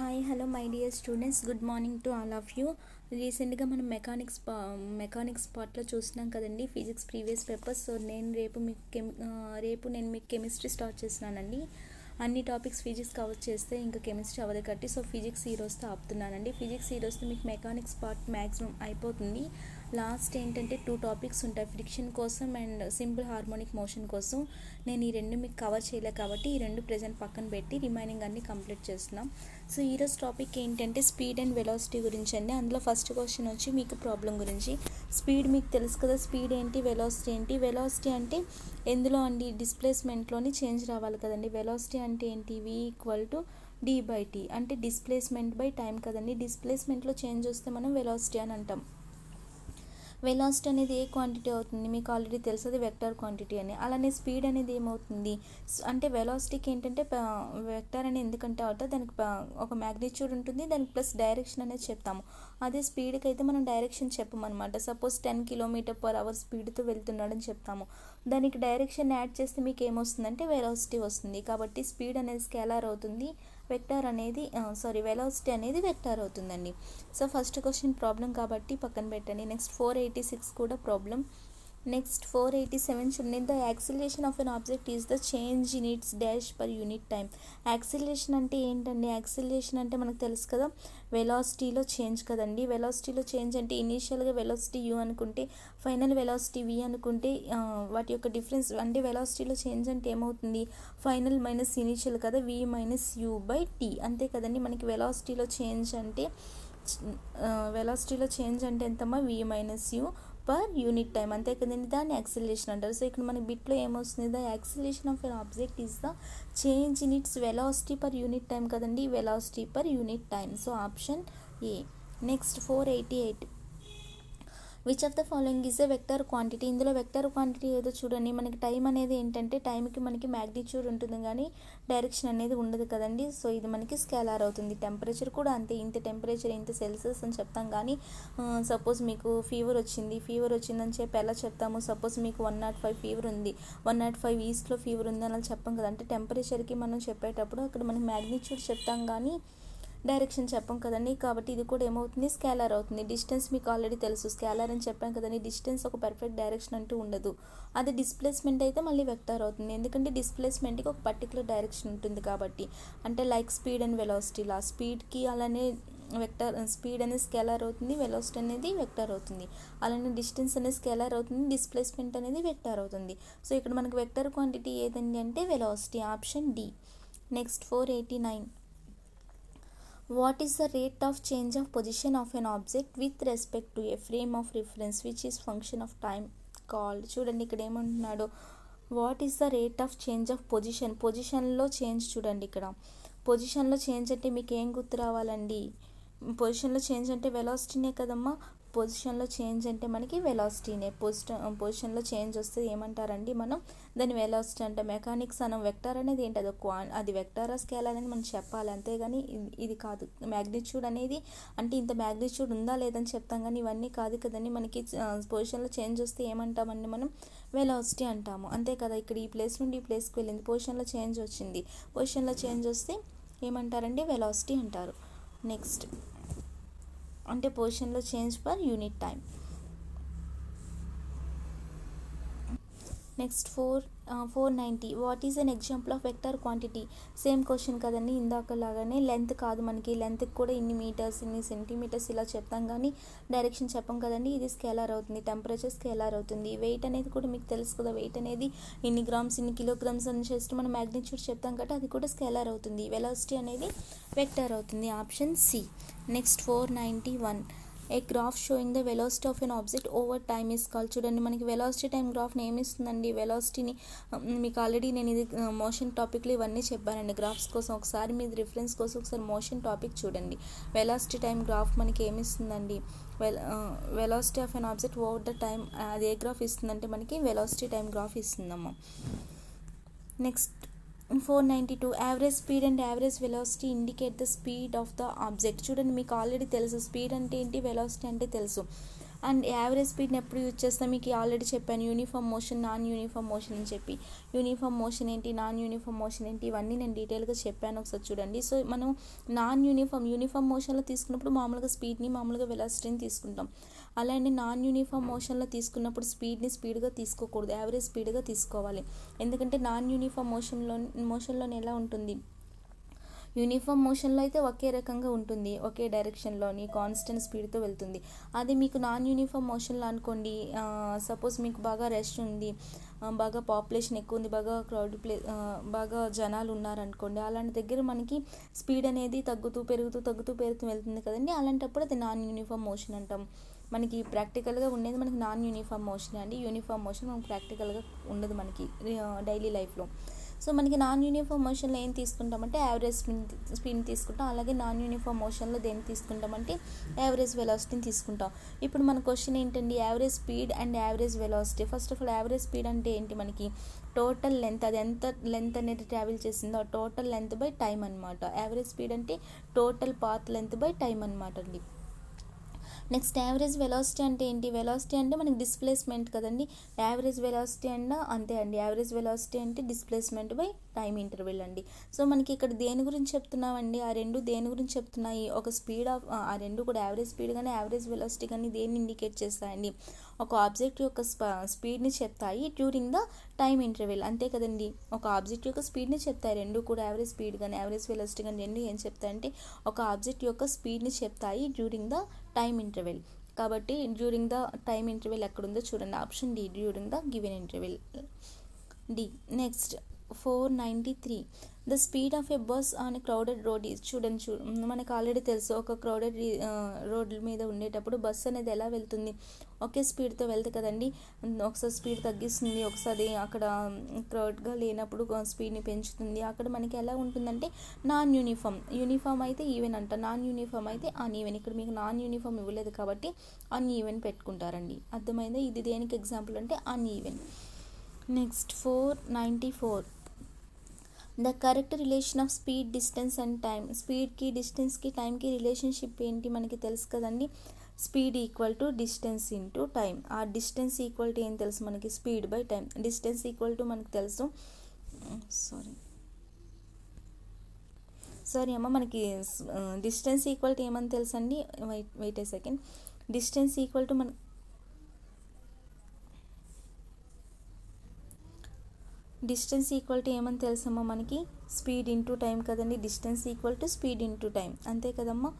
Hi hello my dear students, good morning to all of you. రీసెంట్గా మనం mechanics పార్ట్లో చూస్తున్నాం కదండి, ఫిజిక్స్ ప్రీవియస్ పేపర్స్. సో రేపు నేను మీకు కెమిస్ట్రీ స్టార్ట్ చేస్తున్నానండి. అన్ని టాపిక్స్ ఫిజిక్స్ కవర్ చేస్తే ఇంకా కెమిస్ట్రీ అవ్వదు కట్టి, సో ఫిజిక్స్ ఈ రోజుతో ఆపుతున్నానండి. ఫిజిక్స్ ఈ రోజుతో మీకు మెకానిక్స్ పార్ట్ మ్యాక్సిమం అయిపోతుంది. లాస్ట్ ఏంటంటే 2 టాపిక్స్ ఉంటాయి, ఫ్రిక్షన్ కోసం అండ్ సింపుల్ హార్మోనిక్ మోషన్ కోసం. నేను ఈ రెండు మీకు కవర్ చేయలే కాబట్టి ఈ రెండు ప్రెజెంట్ పక్కన పెట్టి రిమైనింగ్ అన్ని కంప్లీట్ చేస్తున్నాం. సో ఈరోజు టాపిక్ ఏంటంటే స్పీడ్ అండ్ వెలాసిటీ గురించి అండి. అందులో ఫస్ట్ క్వశ్చన్ వచ్చి మీకు ప్రాబ్లం గురించి. స్పీడ్ మీకు తెలుసు కదా, స్పీడ్ ఏంటి, వెలాసిటీ ఏంటి. వెలాసిటీ అంటే ఎందులో అండి, డిస్ప్లేస్మెంట్లోని చేంజ్ రావాలి కదండి. వెలాసిటీ అంటే ఏంటి, v=d/t, అంటే డిస్ప్లేస్మెంట్ బై టైం కదండి. డిస్ప్లేస్మెంట్లో చేంజ్ వస్తే మనం వెలాసిటీ అని అంటాం. వెలాసిటీ అనేది ఏ క్వాంటిటీ అవుతుంది మీకు ఆల్రెడీ తెలుసు, అది వెక్టర్ క్వాంటిటీ అని. అలానే స్పీడ్ అనేది ఏమవుతుంది అంటే వెలాసిటీకి ఏంటంటే వెక్టర్ అని ఎందుకంటే అవుతుంది, దానికి ఒక మ్యాగ్నిట్యూడ్ ఉంటుంది, దానికి ప్లస్ డైరెక్షన్ అనేది చెప్తాము. అదే స్పీడ్కి అయితే మనం డైరెక్షన్ చెప్పమన్నమాట. సపోజ్ 10 km/h స్పీడ్తో వెళ్తున్నాడని చెప్తాము, దానికి డైరెక్షన్ యాడ్ చేస్తే మీకు ఏమొస్తుందంటే వెలాసిటీ వస్తుంది. కాబట్టి స్పీడ్ అనేది స్కేలార్ అవుతుంది, వెలాసిటీ అనేది వెక్టార్ అవుతుందండి. సో ఫస్ట్ క్వశ్చన్ ప్రాబ్లం కాబట్టి పక్కన పెట్టండి. నెక్స్ట్ 486 కూడా ప్రాబ్లం. నెక్స్ట్ 487 చూడండి. The acceleration of an object is the change in it's dash per unit time. Acceleration అంటే ఏంటండి, యాక్సిలరేషన్ అంటే మనకు తెలుసు కదా, వెలాసిటీలో చేంజ్ కదండి. వెలాసిటీలో చేంజ్ అంటే ఇనీషియల్గా వెలాసిటీ u అనుకుంటే ఫైనల్ వెలాసిటీ v అనుకుంటే వాటి యొక్క డిఫరెన్స్ అంటే వెలాసిటీలో చేంజ్ అంటే ఏమవుతుంది, ఫైనల్ మైనస్ ఇనీషియల్ కదా, v-u/t అంతే కదండి. మనకి వెలాసిటీలో చేంజ్ అంటే ఎంతమ్మా, v-u పర్ యూనిట్ టైం అంతే కదండి. దాన్ని యాక్సిలరేషన్ అంటారు. సో ఇక్కడ మన బిట్లో ఏమొస్తుంది, the acceleration of an object is the change in its velocity per unit time కదండి, velocity per unit time. So option A. Next 488, which of the following is a vector quantity. ఇందులో vector quantity ఏదో చూడండి. మనకి time అనేది ఏంటంటే టైంకి మనకి magnitude ఉంటుంది కానీ డైరెక్షన్ అనేది ఉండదు కదండి. సో ఇది మనకి స్కేలార్ అవుతుంది. టెంపరేచర్ కూడా అంతే, ఇంత టెంపరేచర్ ఇంత సెల్సియస్ అని చెప్తాం కానీ సపోజ్ మీకు ఫీవర్ వచ్చిందని చెప్పి ఎలా చెప్తాము. సపోజ్ మీకు 105 ఫీవర్ ఉంది, 105 ఈస్ట్లో ఫీవర్ ఉంది అని చెప్పాం కదా. అంటే టెంపరేచర్కి మనం చెప్పేటప్పుడు అక్కడ మనం మ్యాగ్నిట్యూడ్ చెప్తాం కానీ డైరెక్షన్ చెప్పం కదండి. కాబట్టి ఇది కూడా ఏమవుతుంది, స్కేలార్ అవుతుంది. డిస్టెన్స్ మీకు ఆల్రెడీ తెలుసు, స్కేలార్ అని చెప్పాం కదండి. డిస్టెన్స్ ఒక పర్ఫెక్ట్ డైరెక్షన్ అంటూ ఉండదు. అదే డిస్ప్లేస్మెంట్ అయితే మళ్ళీ వెక్టార్ అవుతుంది, ఎందుకంటే డిస్ప్లేస్మెంట్కి ఒక పర్టికులర్ డైరెక్షన్ ఉంటుంది కాబట్టి. అంటే లైక్ స్పీడ్ అండ్ వెలాసిటీ లా, స్పీడ్కి అలానే స్పీడ్ అనేది స్కేలార్ అవుతుంది, వెలాసిటీ అనేది వెక్టార్ అవుతుంది. అలానే డిస్టెన్స్ అనేది స్కేలార్ అవుతుంది, డిస్ప్లేస్మెంట్ అనేది వెక్టార్ అవుతుంది. సో ఇక్కడ మనకు వెక్టర్ క్వాంటిటీ ఏదండి అంటే velocity, option D. Next 489, what is the rate of change of position of an object with respect to a frame of reference which is function of time called. చూడండి ఇక్కడ ఏమంటున్నాడు, what is the rate of change of పొజిషన్లో change. చూడండి ఇక్కడ పొజిషన్లో change అంటే మీకు ఏం గుర్తు రావాలండి, పొజిషన్లో చేంజ్ అంటే వెలాసిటీనే కదమ్మా. పొజిషన్లో చేంజ్ అంటే మనకి వెలాసిటీనే. పొజిషన్లో చేంజ్ వస్తే ఏమంటారండి మనం, దాని వెలాసిటీ అంటే. మెకానిక్స్ మనం వెక్టర్ అనేది ఏంటి, అది వెక్టారా స్కేలార్ అని మనం చెప్పాలి, అంతేగాని ఇది కాదు. మ్యాగ్నిట్యూడ్ అనేది అంటే ఇంత మ్యాగ్నిట్యూడ్ ఉందా లేదని చెప్తాం కానీ ఇవన్నీ కాదు కదండి. మనకి పొజిషన్లో చేంజ్ వస్తే ఏమంటామండి మనం, వెలాసిటీ అంటాము, అంతే కదా. ఇక్కడ ఈ ప్లేస్ నుండి ఈ ప్లేస్కి వెళ్ళింది, పొజిషన్లో చేంజ్ వచ్చింది, పొజిషన్లో చేంజ్ వస్తే ఏమంటారండి, వెలాసిటీ అంటారు. నెక్స్ట్ అంటే పొజిషన్లో change per unit time. Next 490, what is an example of vector quantity. Same question కదండి, ఇందాకలాగానే. లెంత్ కాదు మనకి, లెంత్కి కూడా ఇన్ని మీటర్స్ ఇన్ని సెంటీమీటర్స్ ఇలా చెప్తాం కానీ డైరెక్షన్ చెప్పం కదండి. ఇది స్కేలార్ అవుతుంది, టెంపరేచర్ స్కేలార్ అవుతుంది. వెయిట్ అనేది కూడా మీకు తెలుసు కదా, వెయిట్ అనేది ఇన్ని గ్రామ్స్ ఇన్ని కిలోగ్రామ్స్ అని చేస్తే మనం మ్యాగ్నిట్యూడ్ చెప్తాం కాబట్టి అది కూడా స్కేలార్ అవుతుంది. వెలాసిటీ అనేది వెక్టర్ అవుతుంది, option C. Next 491, a graph showing the velocity of an object over time is called. చూడండి మనకి వెలాసిటీ టైం గ్రాఫ్ని ఏమిస్తుందండి, వెలాసిటీని మీకు ఆల్రెడీ నేను ఇది మోషన్ టాపిక్లో ఇవన్నీ చెప్పానండి. గ్రాఫ్స్ కోసం ఒకసారి మీ రిఫరెన్స్ కోసం ఒకసారి మోషన్ టాపిక్ చూడండి. వెలాసిటీ టైం గ్రాఫ్ మనకి ఏమిస్తుందండి, velocity of an object over the time, అది ఏ గ్రాఫ్ ఇస్తుందంటే మనకి వెలాసిటీ టైం గ్రాఫ్ ఇస్తుందమ్మా. Next 492, average speed and average velocity indicate the speed of the object. చూడండి మీకు ఆల్రెడీ తెలుసు, స్పీడ్ అంటే ఏంటి, వెలాసిటీ అంటే తెలుసు. అండ్ యావరేజ్ స్పీడ్ని ఎప్పుడు యూజ్ చేస్తాం, మీకు ఆల్రెడీ చెప్పాను uniform motion, non uniform motion అని చెప్పి. యూనిఫామ్ మోషన్ ఏంటి, నాన్ యూనిఫామ్ మోషన్ ఏంటి, ఇవన్నీ నేను డీటెయిల్గా చెప్పాను, ఒకసారి చూడండి. సో మనం యూనిఫామ్ మోషన్లో తీసుకున్నప్పుడు మామూలుగా స్పీడ్ని, మామూలుగా వెలాసిటీని తీసుకుంటాం. అలానే నాన్ యూనిఫామ్ మోషన్లో తీసుకున్నప్పుడు స్పీడ్గా తీసుకోకూడదు, యావరేజ్ స్పీడ్గా తీసుకోవాలి. ఎందుకంటే నాన్ యూనిఫామ్ మోషన్లోనే ఎలా ఉంటుంది, యూనిఫామ్ మోషన్లో అయితే ఒకే రకంగా ఉంటుంది, ఒకే డైరెక్షన్లోని కాన్స్టెంట్ స్పీడ్తో వెళ్తుంది. అది మీకు నాన్ యూనిఫామ్ మోషన్లో అనుకోండి, సపోజ్ మీకు బాగా రష్ ఉంది, బాగా పాపులేషన్ ఎక్కువ ఉంది, బాగా జనాలు ఉన్నారనుకోండి, అలాంటి దగ్గర మనకి స్పీడ్ అనేది తగ్గుతూ పెరుగుతూ వెళ్తుంది కదండి. అలాంటప్పుడు అది నాన్ యూనిఫామ్ మోషన్ అంటాం. మనకి ప్రాక్టికల్గా ఉండేది మనకి నాన్ యూనిఫామ్ మోషన్ అండి. యూనిఫామ్ మోషన్ మనకి ప్రాక్టికల్గా ఉండదు మనకి డైలీ లైఫ్లో. సో మనకి నాన్ యూనిఫామ్ మోషన్లో ఏం తీసుకుంటామంటే యావరేజ్ స్పీడ్ని తీసుకుంటాం. అలాగే నాన్ యూనిఫామ్ మోషన్లో దేన్ని తీసుకుంటామంటే యావరేజ్ వెలాసిటీని తీసుకుంటాం. ఇప్పుడు మన క్వశ్చన్ ఏంటండి, average speed and average velocity. First of all average speed అంటే ఏంటి, మనకి టోటల్ లెంత్, అది ఎంత లెంత్ అనేది ట్రావెల్ చేసిందో టోటల్ లెంత్ బై టైం అనమాట. యావరేజ్ స్పీడ్ అంటే total path length by time అనమాట అండి. నెక్స్ట్ యావరేజ్ వెలాసిటీ అంటే ఏంటి, వెలాసిటీ అంటే మనకి డిస్ప్లేస్మెంట్ కదండి. యావరేజ్ వెలాసిటీ అన్న అంతే అండి, యావరేజ్ వెలాసిటీ అంటే డిస్ప్లేస్మెంట్ బై టైం ఇంటర్వెల్ అండి. సో మనకి ఇక్కడ దేని గురించి చెప్తున్నామండి, ఆ రెండు దేని గురించి చెప్తున్నాయి, ఒక స్పీడ్ ఆఫ్ ఆ రెండు కూడా యావరేజ్ స్పీడ్ కానీ యావరేజ్ వెలాసిటీ కానీ దేన్ని ఇండికేట్ చేస్తాయండి, ఒక ఆబ్జెక్ట్ యొక్క స్పీడ్ని చెప్తాయి డ్యూరింగ్ ద టైం ఇంటర్వెల్, అంతే కదండి. ఒక ఆబ్జెక్ట్ యొక్క స్పీడ్ని చెప్తాయి, రెండు కూడా యావరేజ్ స్పీడ్ కానీ యావరేజ్ వెలాసిటీ కానీ రెండు ఏం చెప్తాయంటే ఒక ఆబ్జెక్ట్ యొక్క స్పీడ్ని చెప్తాయి డ్యూరింగ్ ద టైం ఇంటర్వెల్. కాబట్టి డ్యూరింగ్ ద టైం ఇంటర్వెల్ ఎక్కడుందో చూడండి, option D, during the given interval D. Next 493 the speed of a bus on crowded road is. చూడండి మనకు ఆల్రెడీ తెలుసు, ఒక క్రౌడెడ్ రోడ్ల మీద ఉండేటప్పుడు బస్సు అనేది ఎలా వెళ్తుంది, ఒకే స్పీడ్తో వెళ్తే కదండి. ఒకసారి స్పీడ్ తగ్గిస్తుంది, ఒకసారి అక్కడ క్రౌడ్గా లేనప్పుడు స్పీడ్ని పెంచుతుంది. అక్కడ మనకి ఎలా ఉంటుందంటే నాన్ యూనిఫామ్ అయితే ఈవెన్ అంట, నాన్ యూనిఫామ్ అయితే అన్ఈవెన్. ఇక్కడ మీకు నాన్ యూనిఫామ్ ఇవ్వలేదు కాబట్టి అన్ఈవెన్ పెట్టుకుంటారండి, అర్థమైందా. ఇది దేనికి ఎగ్జాంపుల్ అంటే uneven. Next 494 the correct relation of speed, distance and time. స్పీడ్కి, డిస్టెన్స్కి, టైంకి రిలేషన్షిప్ ఏంటి మనకి తెలుసు కదండి. Speed equal to distance into time. ఆ డిస్టెన్స్ ఈక్వల్ టు ఏం తెలుసు మనకి, speed by time. Distance equal to మనకు తెలుసు, సారీ అమ్మ, మనకి డిస్టెన్స్ ఈక్వల్ టు ఏమని తెలుసు అండి, wait a second. Distance equal to distance equal to ఏమని తెలుసమ్మా మనకి, స్పీడ్ ఇంటూ టైం కదండి. Distance equal to speed into time, అంతే కదమ్మా.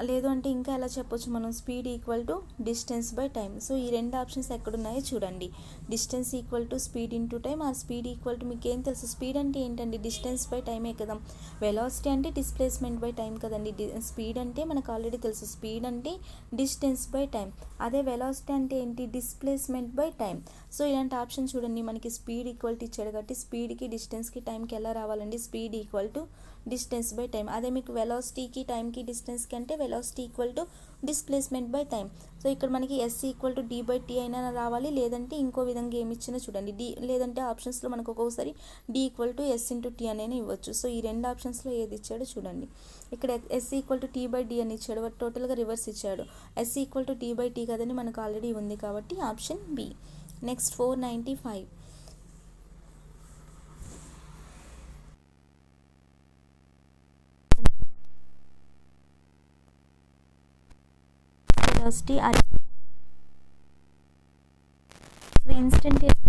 లేదు అంటే ఇంకా ఎలా చెప్పొచ్చు మనం, speed equal to distance by time. So ఈ రెండు ఆప్షన్స్ ఎక్కడున్నాయో చూడండి, distance equal to speed into time, ఆ స్పీడ్ ఈక్వల్ టు మీకు ఏం తెలుసు, స్పీడ్ అంటే ఏంటండి, డిస్టెన్స్ బై టైమే కదా. వెలాసిటీ అంటే డిస్ప్లేస్మెంట్ బై టైం కదండి. స్పీడ్ అంటే మనకు ఆల్రెడీ తెలుసు, స్పీడ్ అంటే డిస్టెన్స్ బై టైం. అదే వెలాసిటీ అంటే ఏంటి, డిస్ప్లేస్మెంట్ బై టైం. సో ఇలాంటి ఆప్షన్ చూడండి, మనకి స్పీడ్ ఈక్వల్ టు ఇచ్చాడు కాబట్టి స్పీడ్కి, డిస్టెన్స్కి, టైంకి ఎలా రావాలండి, speed equal to distance by time. అదే మీకు వెలాసిటీకి, టైంకి, డిస్టెన్స్కి అంటే velocity equal to displacement by time. So ఇక్కడ మనకి S equal to D by T అయినా రావాలి, లేదంటే ఇంకో విధంగా ఏమి ఇచ్చినా చూడండి, డి, లేదంటే ఆప్షన్స్లో మనకు ఒక్కొక్కసారి D equal to S into T అనేది ఇవ్వచ్చు. సో ఈ రెండు ఆప్షన్స్లో ఏది ఇచ్చాడో చూడండి. ఇక్కడ S equal to T by D అని ఇచ్చాడు, బట్ టోటల్గా రివర్స్ ఇచ్చాడు. S equal to T by T కదండి, మనకు ఆల్రెడీ ఉంది కాబట్టి option B. Next 495 velocity are instantaneous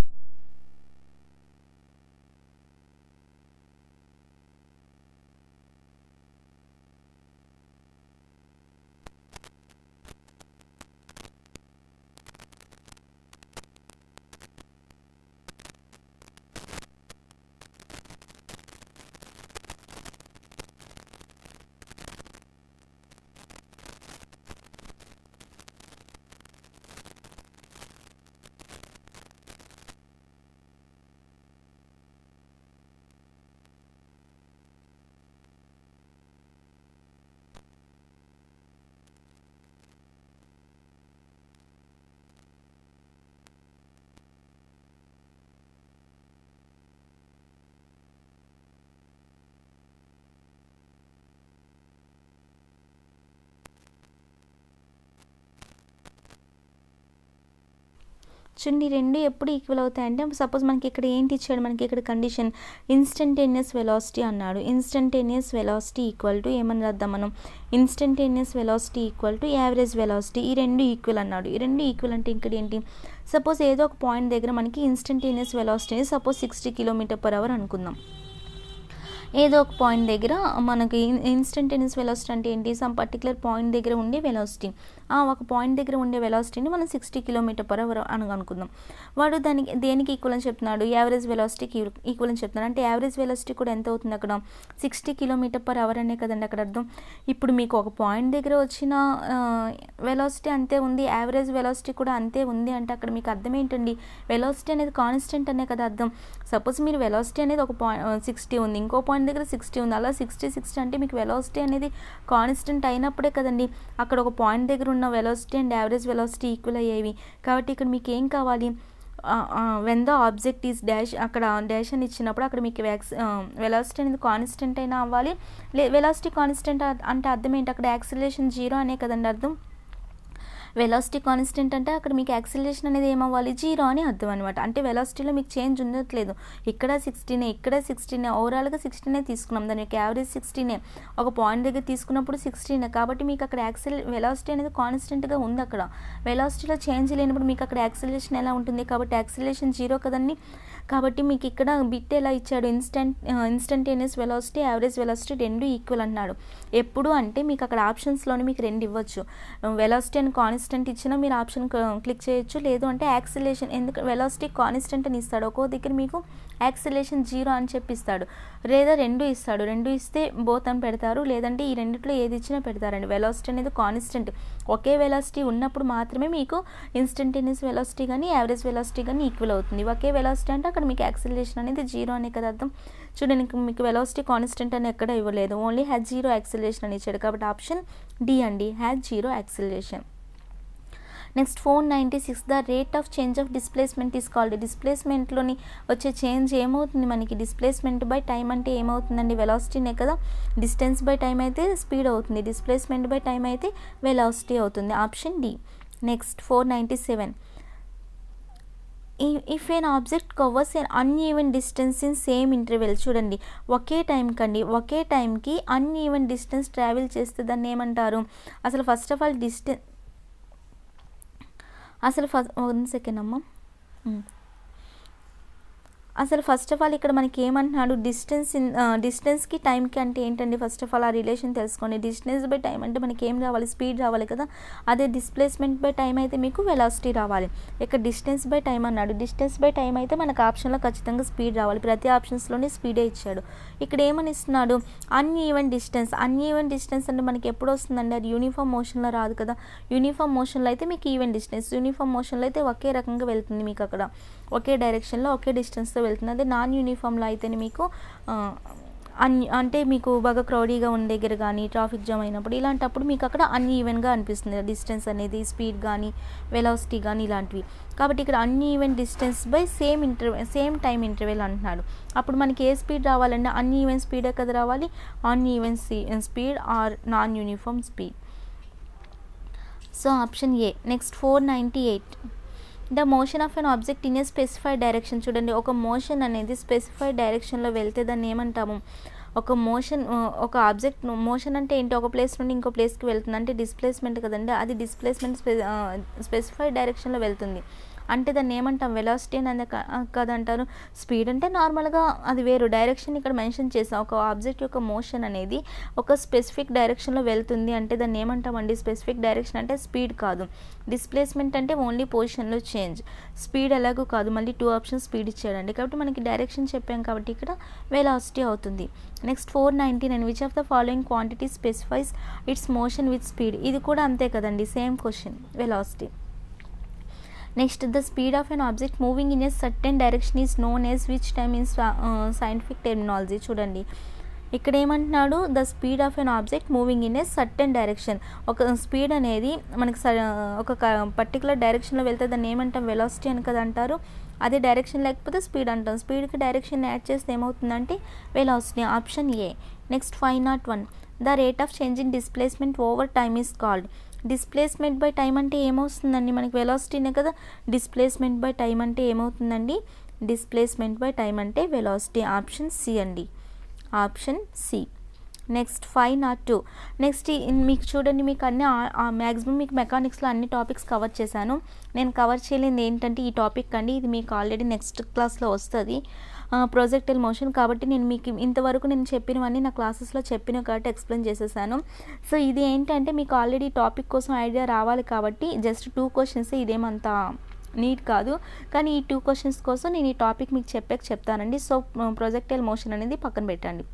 చూడండి రెండు ఎప్పుడు ఈక్వల్ అవుతాయంటే సపోజ్ మనకి ఇక్కడ ఏంటి ఇచ్చాడు, మనకి ఇక్కడ కండిషన్ ఇన్స్టంటేనియస్ వెలాసిటీ అన్నాడు. ఇన్స్టంటేనియస్ వెలాసిటీ ఈక్వల్ టు ఏమని రాద్దాం మనం, instantaneous velocity equal to average velocity. ఈ రెండు ఈక్వల్ అన్నాడు. ఈ రెండు ఈక్వల్ అంటే ఇక్కడ ఏంటి, సపోజ్ ఏదో ఒక పాయింట్ దగ్గర మనకి ఇన్స్టంటేనియస్ వెలాసిటీ సపోజ్ 60 km/h అనుకుందాం. ఏదో ఒక పాయింట్ దగ్గర మనకి ఇన్స్టంటేనియస్ వెలాసిటీ అంటే ఏంటి, సమ్ పర్టికులర్ పాయింట్ దగ్గర ఉండే వెలాసిటీ. ఒక పాయింట్ దగ్గర ఉండే వెలాసిటీని మనం 60 km/h అని అనుకుందాం. వాడు దేనికి ఈక్వల్ అని చెప్తున్నాడు, యావరేజ్ వెలాసిటీకి ఈక్వల్ అని చెప్తున్నాడు. అంటే యావరేజ్ వెలాసిటీ కూడా ఎంత అవుతుంది అక్కడ, 60 km/h అనే కదండి అక్కడ అర్థం. ఇప్పుడు మీకు ఒక పాయింట్ దగ్గర వచ్చిన వెలాసిటీ అంతే ఉంది, యావరేజ్ వెలాసిటీ కూడా అంతే ఉంది అంటే అక్కడ మీకు అర్థం ఏంటండి, వెలాసిటీ అనేది కాన్స్టెంట్ అనే కదా అర్థం. సపోజ్ మీరు వెలాసిటీ అనేది ఒక 60 ఉంది, ఇంకో పాయింట్ దగ్గర 60 ఉంది, అలా 60 అంటే మీకు వెలాసిటీ అనేది కాన్స్టెంట్ అయినప్పుడే కదండి అక్కడ ఒక పాయింట్ దగ్గర ఉన్న velocity and average velocity equal అయ్యేవి. కాబట్టి ఇక్కడ మీకు ఏం కావాలి, when the object is dash, అక్కడ డాష్ అని ఇచ్చినప్పుడు అక్కడ మీకు వెలాసిటీ అనేది కాన్స్టెంట్ అయినా అవ్వాలి. వెలాసిటీ కాన్స్టెంట్ అంటే అర్థం ఏంటి, అక్కడ యాక్సిలరేషన్ 0 అనే కదండి అర్థం. వెలాసిటీ కాన్స్టెంట్ అంటే అక్కడ మీకు యాక్సిలరేషన్ అనేది ఏమవ్వాలి, 0 అని అర్థం అనమాట. అంటే వెలాసిటీలో మీకు చేంజ్ ఉండట్లేదు, ఇక్కడ 16 ఇక్కడ 16 ఓవరాల్గా 16 తీసుకున్నాం, దాని యొక్క యావరేజ్ 16. ఒక పాయింట్ దగ్గర తీసుకున్నప్పుడు 16. కాబట్టి మీకు అక్కడ వెలాసిటీ అనేది కాన్స్టెంట్గా ఉంది. అక్కడ వెలాసిటీలో చేంజ్ లేనప్పుడు మీకు అక్కడ యాక్సిలరేషన్ ఎలా ఉంటుంది, కాబట్టి యాక్సిలరేషన్ 0 కదండి. కాబట్టి మీకు ఇక్కడ బిట్ ఎలా ఇచ్చాడు, ఇన్స్టంటేనియస్ వెలాసిటీ యావరేజ్ వెలాసిటీ రెండు ఈక్వల్ అన్నాడు. ఎప్పుడు అంటే మీకు అక్కడ ఆప్షన్స్లోనే మీకు రెండు ఇవ్వచ్చు, వెలాసిటీ అని కాన్స్టెంట్ ఇచ్చినా మీరు ఆప్షన్ క్లిక్ చేయొచ్చు, లేదు అంటే యాక్సిలేషన్, ఎందుకంటే వెలాసిటీ కాన్స్టెంట్ అని ఇస్తాడు, ఒక్కో దగ్గర మీకు యాక్సిలేషన్ 0 అని చెప్పిస్తాడు, లేదా రెండు ఇస్తాడు. రెండు ఇస్తే బోత్ అని పెడతారు, లేదంటే ఈ రెండిట్లో ఏది ఇచ్చినా పెడతారండి. వెలాసిటీ అనేది కాన్స్టెంట్, ఒకే వెలాసిటీ ఉన్నప్పుడు మాత్రమే మీకు ఇన్స్టంటేనియస్ వెలాసిటీ కానీ యావరేజ్ వెలాసిటీ కానీ ఈక్వల్ అవుతుంది. ఒకే వెలాసిటీ అంటే అక్కడ మీకు యాక్సిలరేషన్ అనేది 0 అనే కదా అర్థం. చూడండి మీకు వెలాసిటీ కాన్స్టెంట్ అని ఎక్కడ ఇవ్వలేదు, ఓన్లీ హ్యాజ్ 0 యాక్సిలరేషన్ అని ఇచ్చాడు. కాబట్టి ఆప్షన్ డి అండి, has 0 acceleration. Next 496, the rate of change of displacement is called. డిస్ప్లేస్మెంట్లోని వచ్చే చేంజ్ ఏమవుతుంది మనకి, డిస్ప్లేస్మెంట్ బై టైం అంటే ఏమవుతుందండి, వెలాసిటీనే కదా. డిస్టెన్స్ బై టైం అయితే స్పీడ్ అవుతుంది, డిస్ప్లేస్మెంట్ బై టైం అయితే వెలాసిటీ అవుతుంది. Option D. Next 497, if an object covers an uneven distance in same interval. చూడండి ఒకే టైంకి అన్ఈవెన్ డిస్టెన్స్ ట్రావెల్ చేస్తే దాన్ని ఏమంటారు, అసలు first of all first of all ఇక్కడ మనకి ఏమంటున్నాడు, డిస్టెన్స్కి టైంకి అంటే ఏంటండి, ఫస్ట్ ఆఫ్ ఆల్ ఆ రిలేషన్ తెలుసుకోండి. డిస్టెన్స్ బై టైం అంటే మనకి ఏం రావాలి, స్పీడ్ రావాలి కదా. అదే డిస్ప్లేస్మెంట్ బై టైం అయితే మీకు వెలాసిటీ రావాలి. ఇక్కడ డిస్టెన్స్ బై టైం అన్నాడు, డిస్టెన్స్ బై టైం అయితే మనకు ఆప్షన్లో ఖచ్చితంగా స్పీడ్ రావాలి, ప్రతి ఆప్షన్స్లోనే స్పీడే ఇచ్చాడు. ఇక్కడ ఏమని ఇస్తున్నాడు, అన్ఈవెన్ డిస్టెన్స్ అంటే మనకి ఎప్పుడు వస్తుందండి, అది యూనిఫామ్ మోషన్లో రాదు కదా. యూనిఫామ్ మోషన్లో అయితే మీకు ఈవెన్ డిస్టెన్స్, యూనిఫామ్ మోషన్లో అయితే ఒకే రకంగా వెళ్తుంది, మీకు అక్కడ ఒకే డైరెక్షన్లో ఒకే డిస్టెన్స్తో వెళ్తుంది. అదే నాన్ యూనిఫామ్లో అయితేనే మీకు అంటే మీకు బాగా క్రౌడీగా ఉన్న దగ్గర కానీ ట్రాఫిక్ జామ్ అయినప్పుడు ఇలాంటప్పుడు మీకు అక్కడ అన్ఈవెన్గా అనిపిస్తుంది డిస్టెన్స్ అనేది, స్పీడ్ కానీ వెలాసిటీ కానీ ఇలాంటివి. కాబట్టి ఇక్కడ uneven distance by same time interval అంటున్నాడు. అప్పుడు మనకి ఏ స్పీడ్ రావాలంటే అన్ఈవెన్ స్పీడే కదా రావాలి, uneven speed or non uniform speed. So option A. Next 498, the motion of an object in a specified direction. చూడండి ఒక మోషన్ అనేది స్పెసిఫైడ్ డైరెక్షన్లో వెళ్తే దాన్ని ఏమంటాము, ఒక ఆబ్జెక్ట్ మోషన్ అంటే ఏంటి, ఒక ప్లేస్ నుండి ఇంకో ప్లేస్కి వెళ్తుంది అంటే డిస్ప్లేస్మెంట్ కదండి. అది డిస్ప్లేస్మెంట్ స్పెసిఫైడ్ డైరెక్షన్లో వెళ్తుంది అంటే దాన్ని ఏమంటాం, వెలాసిటీ అని కదంటారు. స్పీడ్ అంటే నార్మల్గా అది వేరు, డైరెక్షన్ ఇక్కడ మెన్షన్ చేసాం. ఒక ఆబ్జెక్ట్ యొక్క మోషన్ అనేది ఒక స్పెసిఫిక్ డైరెక్షన్లో వెళ్తుంది అంటే దాన్ని ఏమంటామండి, స్పెసిఫిక్ డైరెక్షన్ అంటే స్పీడ్ కాదు. డిస్ప్లేస్మెంట్ అంటే ఓన్లీ పొజిషన్లో చేంజ్, స్పీడ్ ఎలాగో కాదు, మళ్ళీ 2 ఆప్షన్స్ స్పీడ్ ఇచ్చాడండి. కాబట్టి మనకి డైరెక్షన్ చెప్పాం కాబట్టి ఇక్కడ వెలాసిటీ అవుతుంది. Next 499, which of the following quantity specifies it's motion with speed. ఇది కూడా అంతే కదండి, same question, velocity. Next the speed of an object moving in a certain direction is known as which time in scientific terminology. చూడండి ఇక్కడ ఏమంటున్నాడు, the speed of an object moving in a certain direction. ఒక speed అనేది మనకి ఒక particular డైరెక్షన్లో వెళ్తే దాన్ని ఏమంటాం, వెలాసిటీ అని కదా అంటారు. అదే డైరెక్షన్ లేకపోతే స్పీడ్ అంటాం. స్పీడ్కి డైరెక్షన్ యాడ్ చేస్తే ఏమవుతుందంటే velocity. Option A. Next 501, the rate of change in displacement over time is called. Displacement by time అంటే ఏమవుతుందండి, మనకి వెలాసిటీనే కదా. డిస్ప్లేస్మెంట్ బై టైం అంటే ఏమవుతుందండి, డిస్ప్లేస్మెంట్ బై టైం అంటే వెలాసిటీ. ఆప్షన్ సి అండి, ఆప్షన్ సి. నెక్స్ట్ 502. నెక్స్ట్ మీకు చూడండి, మీకు అన్ని మ్యాక్సిమం మీకు మెకానిక్స్లో అన్ని టాపిక్స్ కవర్ చేశాను. నేను కవర్ చేయలేని ఏంటంటే ఈ టాపిక్ అండి, ఇది మీకు ఆల్రెడీ నెక్స్ట్ క్లాస్లో వస్తుంది, ప్రొజెక్టైల్ మోషన్. కాబట్టి నేను మీకు ఇంతవరకు నేను చెప్పినవన్నీ నా క్లాసెస్లో చెప్పిన కాబట్టి ఎక్స్ప్లెయిన్ చేసేసాను. సో ఇది ఏంటంటే మీకు ఆల్రెడీ టాపిక్ కోసం ఐడియా రావాలి కాబట్టి జస్ట్ 2 క్వశ్చన్స్, ఇదేమంతా నీట్ కాదు. కానీ ఈ 2 క్వశ్చన్స్ కోసం నేను ఈ టాపిక్ మీకు చెప్తానండి. సో ప్రొజెక్టైల్ మోషన్ అనేది పక్కన పెట్టండి.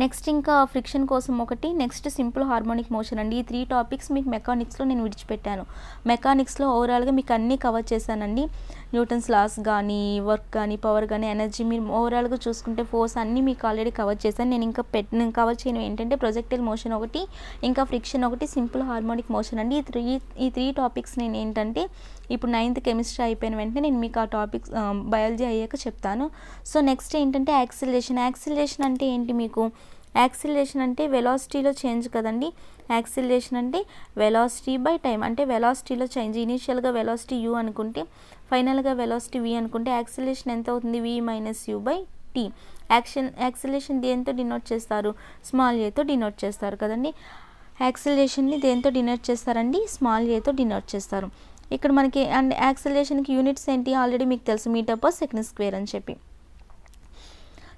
నెక్స్ట్ ఇంకా ఫ్రిక్షన్ కోసం ఒకటి, నెక్స్ట్ సింపుల్ హార్మోనిక్ మోషన్ అండి. ఈ 3 టాపిక్స్ మీకు మెకానిక్స్లో నేను విడిచిపెట్టాను. మెకానిక్స్లో ఓవరాల్గా మీకు అన్నీ కవర్ చేశానండి. న్యూటన్స్ లాస్ కానీ, వర్క్ కానీ, పవర్ కానీ, ఎనర్జీ, మీరు ఓవరాల్గా చూసుకుంటే ఫోర్స్ అన్నీ మీకు ఆల్రెడీ కవర్ చేశాను. నేను కవర్ చేయను ఏంటంటే ప్రొజెక్టైల్ మోషన్ ఒకటి, ఇంకా ఫ్రిక్షన్ ఒకటి, సింపుల్ హార్మోనిక్ మోషన్ అండి. ఈ త్రీ టాపిక్స్ నేను ఏంటంటే ఇప్పుడు 9th కెమిస్ట్రీ అయిపోయిన వెంటనే నేను మీకు ఆ టాపిక్స్ బయాలజీ అయ్యాక చెప్తాను. సో నెక్స్ట్ ఏంటంటే యాక్సిలరేషన్. యాక్సిలరేషన్ అంటే ఏంటి మీకు, యాక్సిలరేషన్ అంటే వెలాసిటీలో చేంజ్ కదండి. యాక్సిలరేషన్ అంటే వెలాసిటీ బై టైం, అంటే వెలాసిటీలో చేంజ్. ఇనీషియల్గా వెలాసిటీ u అనుకుంటే ఫైనల్గా వెలాసిటీ v అనుకుంటే యాక్సిలరేషన్ ఎంత అవుతుంది, v minus u by t. Acceleration దేంతో డినోట్ చేస్తారు, స్మాల్ ఏతో డినోట్ చేస్తారు కదండి. యాక్సిలరేషన్ని దేంతో డినోట్ చేస్తారండి, స్మాల్ ఏతో డినోట్ చేస్తారు. ఇక్కడ మనకి అండ్ యాక్సిలరేషన్కి యూనిట్స్ ఏంటి ఆల్రెడీ మీకు తెలుసు, మీటర్ పర్ సెకండ్ స్క్వేర్ అని చెప్పి.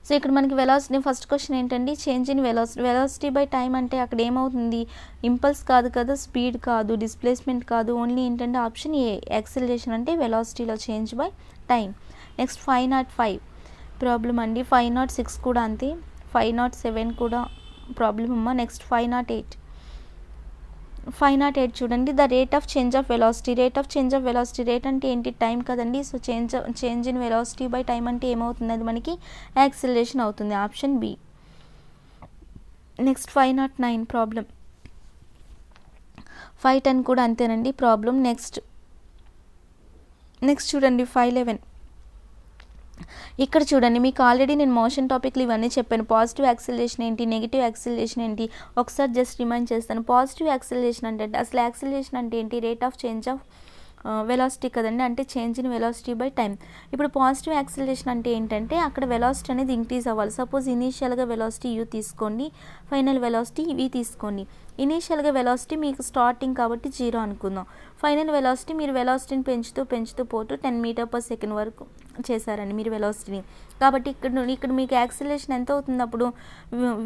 సో ఇక్కడ మనకి వెలాసిటీ, ఫస్ట్ క్వశ్చన్ ఏంటండి, change in velocity by time అంటే అక్కడ ఏమవుతుంది, ఇంపల్స్ కాదు కదా, స్పీడ్ కాదు, డిస్ప్లేస్మెంట్ కాదు, ఓన్లీ ఏంటంటే ఆప్షన్ ఏ యాక్సిలరేషన్ అంటే వెలాసిటీలో change by time. Next 505 problem అండి. 506 కూడా అంతే, 507 కూడా ప్రాబ్లం అమ్మ. నెక్స్ట్ 508 చూడండి, the rate of change of velocity. Rate of change of velocity, rate అంటే ఏంటి, టైం కదండి. So change in velocity by time అంటే ఏమవుతుంది, అది మనకి యాక్సిలరేషన్ అవుతుంది. Option B. Next 509 problem. 510 కూడా అంతేనండి ప్రాబ్లం. నెక్స్ట్ చూడండి 511. ఇక్కడ చూడండి, మీకు ఆల్రెడీ నేను మోషన్ టాపిక్లు ఇవన్నీ చెప్పాను. పాజిటివ్ యాక్సిలరేషన్ ఏంటి, నెగిటివ్ యాక్సిలరేషన్ ఏంటి, ఒకసారి జస్ట్ రిమైండ్ చేస్తాను. పాజిటివ్ యాక్సిలరేషన్ అంటే అసలు యాక్సిలరేషన్ అంటే ఏంటి, rate of change of velocity కదండి, అంటే change in velocity by time. ఇప్పుడు పాజిటివ్ యాక్సిలరేషన్ అంటే ఏంటంటే అక్కడ వెలాసిటీ అనేది ఇంక్రీజ్ అవ్వాలి. సపోజ్ ఇనీషియల్గా వెలాసిటీ u తీసుకోండి, ఫైనల్ వెలాసిటీ v తీసుకోండి. ఇనీషియల్గా వెలాసిటీ మీకు స్టార్టింగ్ కాబట్టి 0 అనుకుందాం. ఫైనల్ వెలాసిటీ మీరు వెలాసిటీని పెంచుతూ పోతూ 10 మీటర్ పర్ సెకండ్ వరకు చేశారండి మీరు వెలాసిటీని. కాబట్టి ఇక్కడ మీకు యాక్సిలరేషన్ ఎంత అవుతుంది అప్పుడు,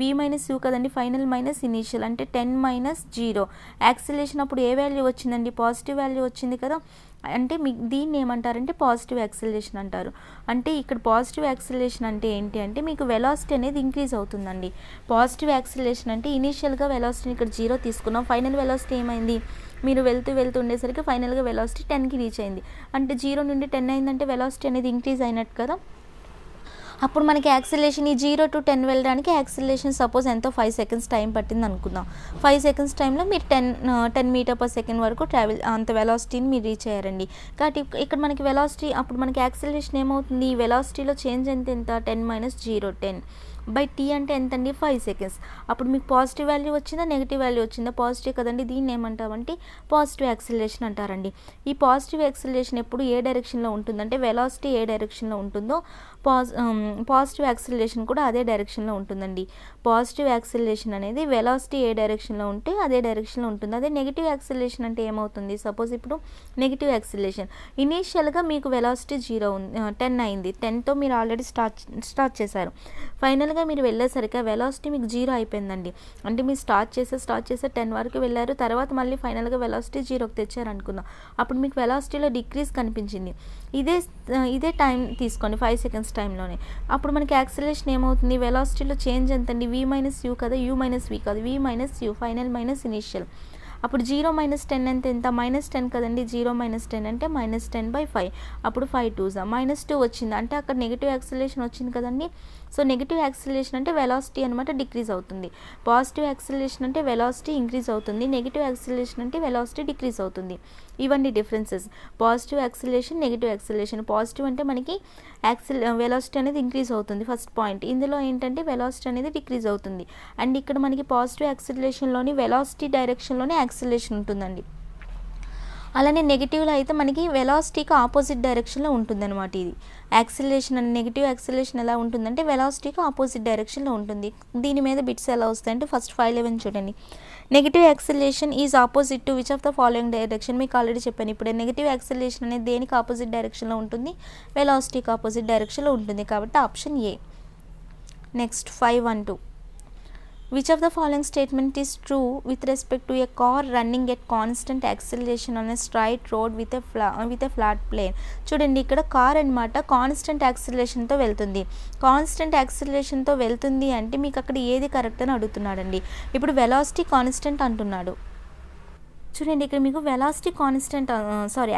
v మైనస్ u కదండి, ఫైనల్ మైనస్ ఇనీషియల్ అంటే 10 మైనస్ 0. యాక్సిలరేషన్ అప్పుడు ఏ వాల్యూ వచ్చిందండి, పాజిటివ్ వాల్యూ వచ్చింది కదా. అంటే మీకు దీన్ని ఏమంటారంటే పాజిటివ్ యాక్సిలరేషన్ అంటారు. అంటే ఇక్కడ పాజిటివ్ యాక్సిలరేషన్ అంటే ఏంటి అంటే మీకు వెలాసిటీ అనేది ఇంక్రీజ్ అవుతుందండి. పాజిటివ్ యాక్సిలరేషన్ అంటే ఇనీషియల్గా వెలాసిటీని ఇక్కడ 0 తీసుకున్నాం, ఫైనల్ వెలాసిటీ ఏమైంది, మీరు వెళ్తూ ఉండేసరికి ఫైనల్గా వెలాసిటీ 10కి రీచ్ అయింది. అంటే 0 నుండి 10 అయిందంటే వెలాసిటీ అనేది ఇంక్రీజ్ అయినట్టు కదా. అప్పుడు మనకి యాక్సిలరేషన్ ఈ 0 to 10 వెళ్ళడానికి యాక్సిలరేషన్ సపోజ్ ఎంతో 5 seconds టైం పట్టింది అనుకుందాం. 5 seconds టైంలో మీరు 10 మీటర్ పర్ సెకండ్ వరకు ట్రావెల్, అంత వెలాసిటీని మీరు రీచ్ అయ్యారండి. కాబట్టి ఇక్కడ మనకి వెలాసిటీ, అప్పుడు మనకి యాక్సిలరేషన్ ఏమవుతుంది, ఈ వెలాసిటీలో చేంజ్ ఎంత 10 మైనస్ 0 10 బై t అంటే ఎంతండి 5 seconds. అప్పుడు మీకు పాజిటివ్ వాల్యూ వచ్చిందా, నెగిటివ్ వాల్యూ వచ్చిందా, పాజిటివ్ కదండి. దీన్ని ఏమంటామంటే పాజిటివ్ యాక్సిలరేషన్ అంటారండి. ఈ పాజిటివ్ యాక్సిలరేషన్ ఎప్పుడు ఏ డైరెక్షన్లో ఉంటుందంటే వెలాసిటీ ఏ డైరెక్షన్లో ఉంటుందో పాజిటివ్ యాక్సిలరేషన్ కూడా అదే డైరెక్షన్లో ఉంటుందండి. పాజిటివ్ యాక్సిలరేషన్ అనేది వెలాసిటీ ఏ డైరెక్షన్లో ఉంటే అదే డైరెక్షన్లో ఉంటుంది. అదే నెగిటివ్ యాక్సిలరేషన్ అంటే ఏమవుతుంది, సపోజ్ ఇప్పుడు నెగిటివ్ యాక్సిలరేషన్ ఇనీషియల్గా మీకు వెలాసిటీ 10 అయింది, 10తో మీరు ఆల్రెడీ స్టార్ట్ చేశారు. ఫైనల్గా మీరు వెళ్ళేసరికి వెలాసిటీ మీకు 0 అయిపోయిందండి. అంటే మీరు స్టార్ట్ చేసే 10 వరకు వెళ్ళారు, తర్వాత మళ్ళీ ఫైనల్గా వెలాసిటీ 0కి తెచ్చారు అనుకుందాం. అప్పుడు మీకు వెలాసిటీలో డిక్రీజ్ కనిపించింది. ఇదే టైం తీసుకోండి 5 seconds టైంలోనే. అప్పుడు మనకి యాక్సిలరేషన్ ఏమవుతుంది, వెలాసిటీలో చేంజ్ ఎంతండి, v మైనస్ u కదా, u మైనస్ v కాదు, v minus u, final minus initial. అప్పుడు 0 మైనస్ 10 అంటే ఎంత, -10 కదండి. 0 మైనస్ 10 అంటే -10/5. అప్పుడు 5 2 -2 వచ్చింది అంటే అక్కడ నెగిటివ్ యాక్సిలరేషన్ వచ్చింది కదండి. సో నెగిటివ్ యాక్సిలరేషన్ అంటే వెలాసిటీ అనమాట డిక్రీజ్ అవుతుంది, పాజిటివ్ యాక్సిలరేషన్ అంటే వెలాసిటీ ఇంక్రీజ్ అవుతుంది, నెగిటివ్ యాక్సిలరేషన్ అంటే వెలాసిటీ డిక్రీజ్ అవుతుంది. ఇవన్నీ differences. Positive acceleration, negative acceleration. Positive అంటే మనకి వెలాసిటీ అనేది ఇంక్రీజ్ అవుతుంది, ఫస్ట్ పాయింట్. ఇందులో ఏంటంటే వెలాసిటీ అనేది డిక్రీజ్ అవుతుంది. అండ్ ఇక్కడ మనకి పాజిటివ్ యాక్సిలరేషన్లోని వెలాసిటీ డైరెక్షన్లోనే యాక్సిలరేషన్ ఉంటుందండి. అలానే నెగిటివ్లో అయితే మనకి వెలాసిటీకి ఆపోజిట్ డైరెక్షన్లో ఉంటుంది అనమాట. ఇది యాక్సిలరేషన్ అండ్ నెగిటివ్ యాక్సిలరేషన్ ఎలా ఉంటుందంటే వెలాసిటీకి ఆపోజిట్ డైరెక్షన్లో ఉంటుంది. దీని మీద బిట్స్ ఎలా వస్తాయంటే ఫస్ట్ 511 చూడండి. Negative acceleration is opposite to which of the following direction. మీకు ఆల్రెడీ చెప్పాను ఇప్పుడే, నెగిటివ్ యాక్సిలరేషన్ అనేది దేనికి ఆపోజిట్ డైరెక్షన్లో ఉంటుంది, వెలాసిటీకి ఆపోజిట్ డైరెక్షన్లో ఉంటుంది, కాబట్టి option A. Next 512. Which of the following statement is true with respect to a car running at constant acceleration on a straight road with a flat plane? చూడండి, ఇక్కడ car అనమాట కాన్స్టెంట్ యాక్సిలరేషన్తో వెళ్తుంది. Constant యాక్సిలరేషన్తో వెళ్తుంది అంటే మీకు అక్కడ ఏది కరెక్ట్ అని అడుగుతున్నాడండి. ఇప్పుడు వెలాసిటీ కాన్స్టెంట్ అంటున్నాడు. చూడండి, ఇక్కడ మీకు వెలాసిటీ కాన్స్టెంట్